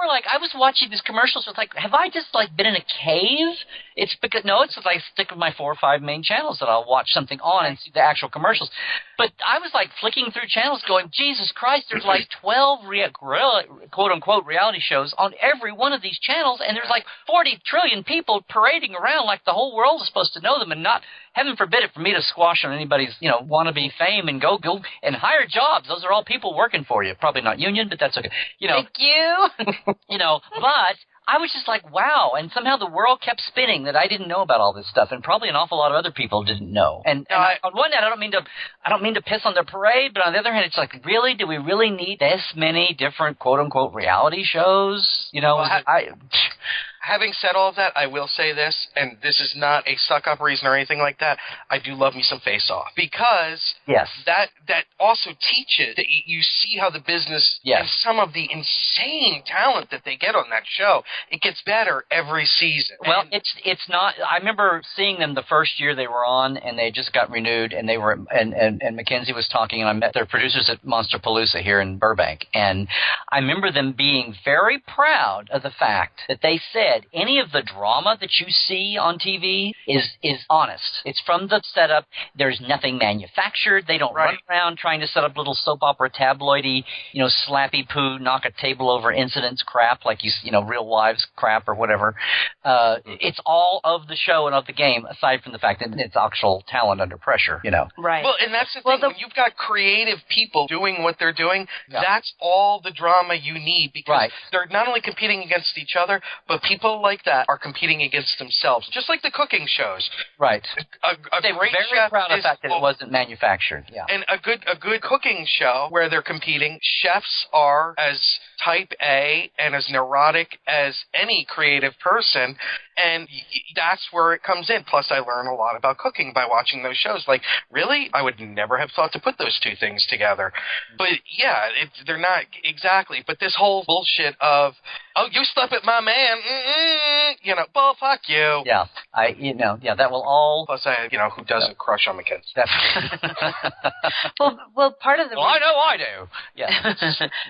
like, I was watching these commercials with like, have I just like been in a cave? It's because it's like I stick with my 4 or 5 main channels that I'll watch something on and see the actual commercials. But I was like flicking through channels going, Jesus Christ, there's like 12 quote unquote reality shows on every one of these channels, and there's like 40 trillion people parading around like the whole world is supposed to know them, and not, heaven forbid it for me to squash on anybody's, wannabe fame and go and hire jobs. Those are all people working for you. Probably not union, but that's okay. Thank you. But I was just like, wow. And somehow the world kept spinning that I didn't know about all this stuff, and probably an awful lot of other people didn't know. And on one hand, I don't mean to piss on the parade, but on the other hand, it's like, really, do we really need this many different quote unquote reality shows? You know, Having said all of that, I will say this, and this is not a suck-up reason or anything like that. I do love me some Face Off because that also teaches that you see how the business and some of the insane talent that they get on that show. It gets better every season. Well, it's not. I remember seeing them the first year they were on, and they just got renewed, and they were and Mackenzie was talking, and I met their producers at Monsterpalooza here in Burbank, and I remember them being very proud of the fact that they said any of the drama that you see on TV is honest. It's from the setup. There's nothing manufactured. They don't run around trying to set up little soap opera tabloidy, slappy poo, knock a table over incidents crap like Real Wives crap or whatever. It's all of the show and of the game, aside from the fact that it's actual talent under pressure. Right. Well, and that's the thing. When you've got creative people doing what they're doing, that's all the drama you need because they're not only competing against each other, but people like that are competing against themselves, just like the cooking shows. Right. They were very proud of the fact that it wasn't manufactured. Yeah. And a good cooking show where they're competing, chefs are as type A and as neurotic as any creative person, and that's where it comes in. Plus, I learn a lot about cooking by watching those shows. Like, really? I would never have thought to put those two things together. But, yeah, they're not exactly. But this whole bullshit of, oh, you slept with my man, well, fuck you. Yeah, that will all... Plus, who doesn't crush on Mackenzie? well, part of the... Well, I know I do. Yeah.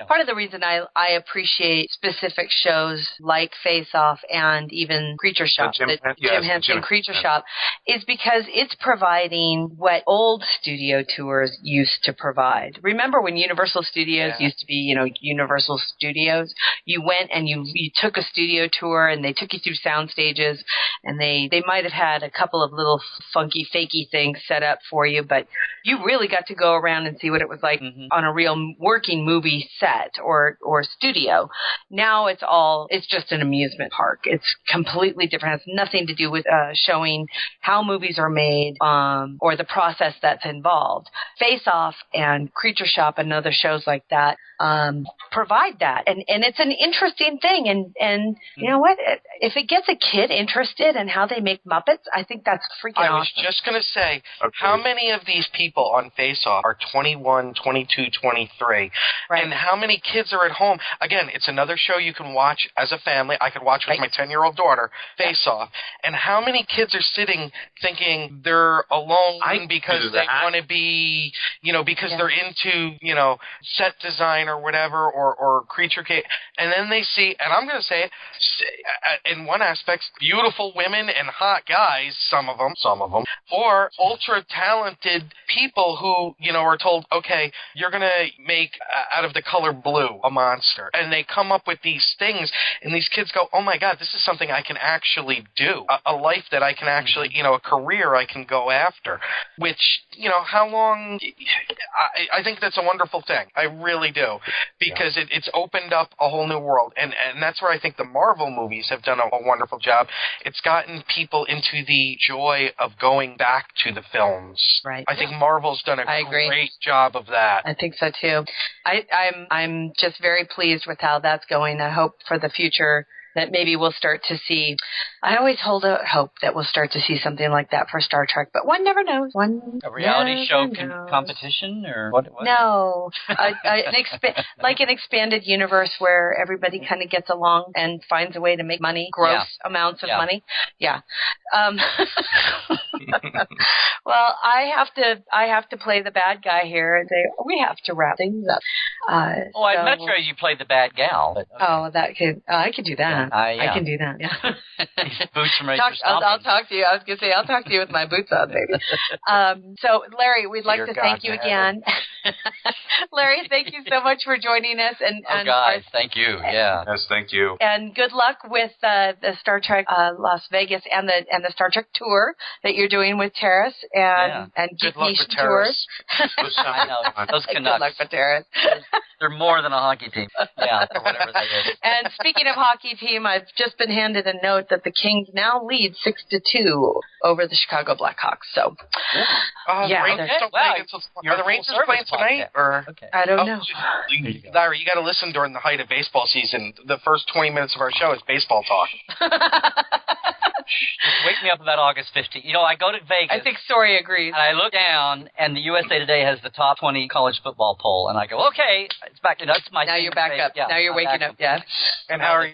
Part of the reason I appreciate specific shows like Face Off and even Creature Shop, the Jim Henson Creature Shop, is because it's providing what old studio tours used to provide. Remember when Universal Studios used to be, Universal Studios? You went and you took a studio tour and they took you through sound stages, and they might have had a couple of little funky, fakey things set up for you, but you really got to go around and see what it was like on a real working movie set or studio. Now it's just an amusement park. It's completely different. It has nothing to do with showing how movies are made or the process that's involved. Face Off and Creature Shop and other shows like that provide that, and it's an interesting thing. And you know what? If it gets a kid interested in how they make Muppets, I think that's freaking awesome. I was just going to say, how many of these people on Face Off are 21, 22, 23? Right. And how many kids are at home? Again, it's another show you can watch as a family. I could watch with my 10-year-old daughter, Face Off. And how many kids are sitting thinking they're alone because they want to be, because they're into, set design or whatever, or creature cake. And then they see, and I'm going to say it, in one aspect, beautiful women and hot guys, some of them, or ultra-talented people who, are told, okay, you're going to make out of the color blue a monster. And they come up with these things, and these kids go, oh my God, this is something I can actually do, a life that I can actually, a career I can go after, which, how long, I think that's a wonderful thing. I really do, because it's opened up a whole new world, and that's where I think the Marvel movies have done a wonderful job. It's gotten people into the joy of going back to the films. Right. I think Marvel's done a great job of that. I think so too. I'm just very pleased with how that's going. I hope for the future that maybe we'll start to see. I always hold out hope that we'll start to see something like that for Star Trek, but one never knows. A reality show competition, or what? No, like an expanded universe where everybody kind of gets along and finds a way to make money, gross amounts of money. Yeah. Well, I have to play the bad guy here and say we have to wrap things up. I'd much rather you play the bad gal. But, okay. I could do that. I can do that. Yeah. Boots from I'll talk to you. I was going to say I'll talk to you with my boots on, baby. So, Larry, we'd like to thank you again. Larry, thank you so much for joining us. And guys, thank you. Yeah. Yes, thank you. And good luck with the Star Trek Las Vegas and the Star Trek tour that you're doing with Teras. and Good Geek luck Nation with Teras. Tours. I know. Those Good Canucks. luck with Teras. They're more than a hockey team. Yeah, or whatever that is. And speaking of hockey team, I've just been handed a note that the Kings now lead 6-2 over the Chicago Blackhawks. So, The Rangers don't play until You're Are the a Rangers full-service playing tonight? podcast. Or Okay. I don't know. Larry, you got to listen during the height of baseball season. The first 20 minutes of our show is baseball talk. Just wake me up about August 15th. You know, I go to Vegas. I think Story agrees. And I look down, and the USA Today has the top 20 college football poll, and I go, okay, it's back to that's my. Now thing you're to back say. up. Yeah, now you're I'm waking back up. Yeah. And how are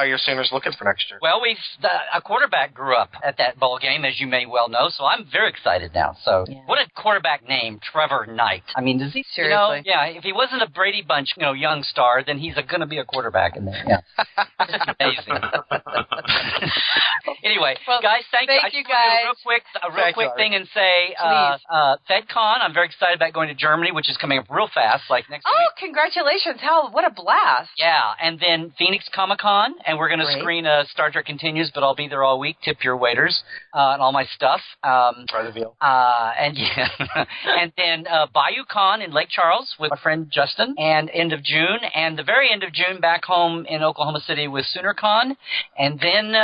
your Sooners looking for next year? Well, a quarterback grew up at that ball game, as you may well know, so I'm very excited now. So, what a quarterback name, Trevor Knight. I mean, does he Seriously? If he wasn't a Brady Bunch, young star, then he's going to be a quarterback in there. Yeah, amazing. Anyway, guys, thank you. I just guys. want to do a real quick thing and say, FedCon. I'm very excited about going to Germany, which is coming up real fast, like next week. Oh, congratulations! What a blast! Yeah, and then Phoenix Comicon, and we're going to screen Star Trek Continues, but I'll be there all week. Tip your waiters and all my stuff. Try the veal. And then BayouCon in Lake Charles with my friend Justin, and end of June, and the very end of June back home in Oklahoma City with SoonerCon, and then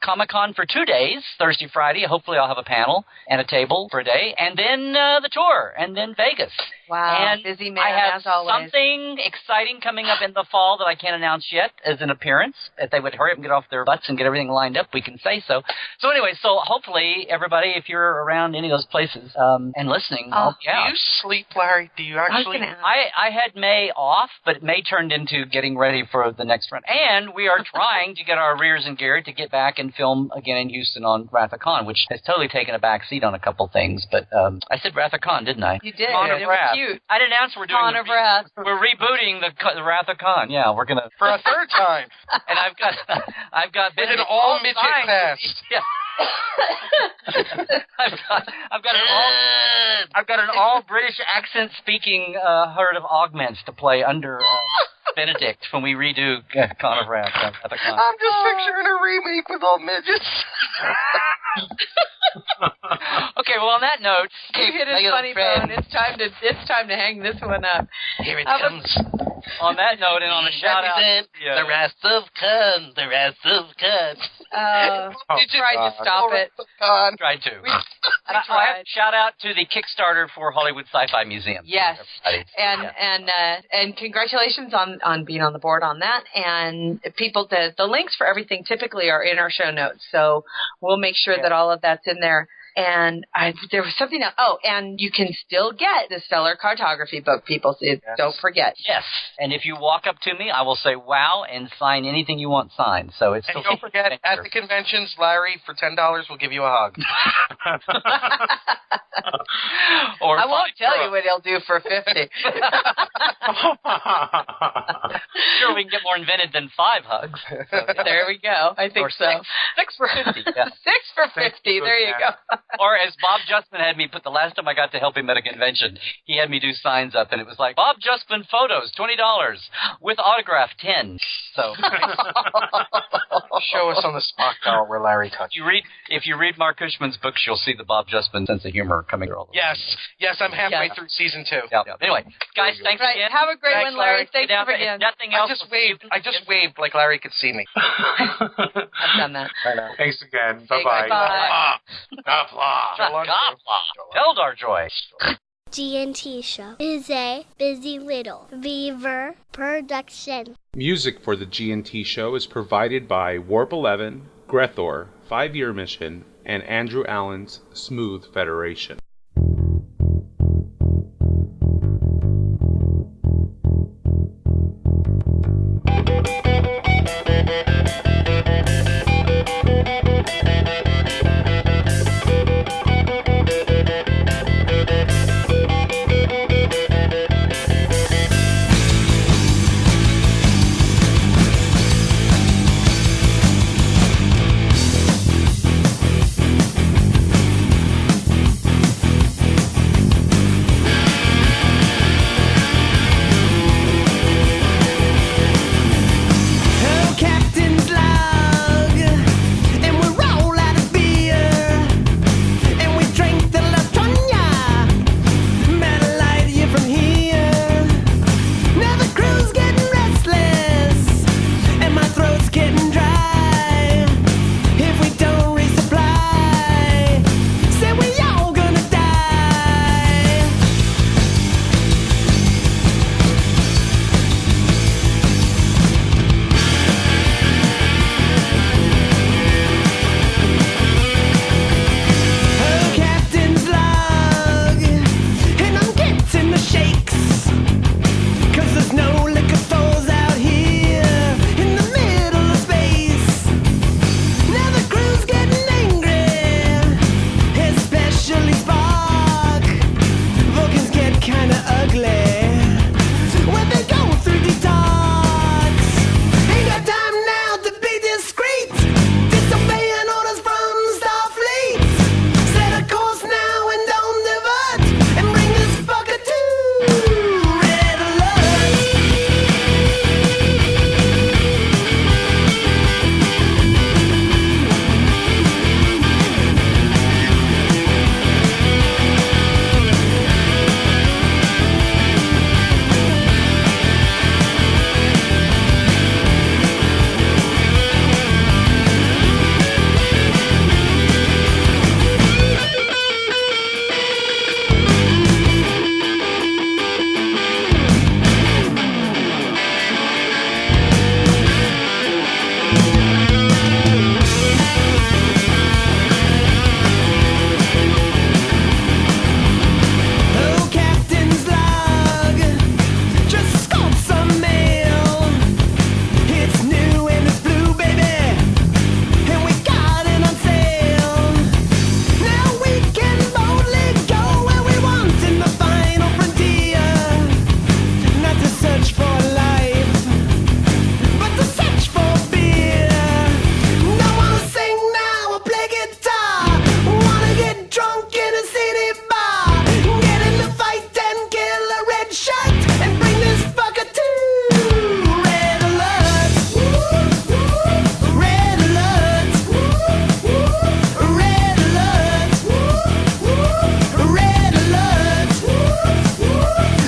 Comicon for 2 days, Thursday, Friday. Hopefully, I'll have a panel and a table for a day, and then the tour, and then Vegas. Wow, and busy man I have as always. something exciting coming up in the fall that I can't announce yet as an appearance. If they would hurry up and get off their butts and get everything lined up, we can say so. So anyway, hopefully everybody, if you're around any of those places and listening, Do you sleep, Larry? Do you actually? I had May off, but May turned into getting ready for the next run. And we are trying to get our rears in gear to get back and film again in Houston on WrathCon, which has totally taken a back seat on a couple things. But I said WrathCon, didn't I? You did. It was cute. I didn't announce we're doing we're rebooting the WrathCon. Yeah, we're gonna for a third time. And I've got it's an all midget cast. Yeah. I've got an all British accent speaking herd of augments to play under Benedict when we redo Con of Wrath. I'm just picturing a remake with all midgets. Okay, well on that note, you hit his funny bone. It's time to hang this one up. Here it comes. On that note, and on a shout out, the rest of Con. You tried to stop it. Tried to. I tried. Shout out to the Kickstarter for Hollywood Sci-Fi Museum. Yes, and congratulations on being on the board on that. And people, the links for everything typically are in our show notes, so we'll make sure that all of that's in there. And there was something else. Oh, and you can still get the Stellar Cartography book, people. So don't forget. Yes, and if you walk up to me, I will say wow and sign anything you want signed. So it's and don't forget, at the conventions, Larry, for $10, we'll give you a hug. Or I won't tell you what he'll do for $50. Sure, we can get more invented than 5 hugs. So, there we go. I think so. 6 for 50. Yeah. 6 for 50. There you go. Or as Bob Justman had me put the last time I got to help him at a convention, he had me do signs up, and it was like, Bob Justman photos, $20, with autograph, 10. So show us on the Spock barrel where Larry touched. If you read Mark Cushman's books, you'll see the Bob Justman sense of humor coming through all the way. Yes, I'm halfway through season 2. Yeah. Anyway, guys, thanks again. Have a great one, Larry. Thanks again. Nothing else. I just waved like Larry could see me. I've done that. Thanks again. Bye-bye. Eldar Joy. G&T Show is a busy little beaver production. Music for the G&T Show is provided by Warp 11, Grethor, 5 Year Mission, and Andrew Allen's Smooth Federation.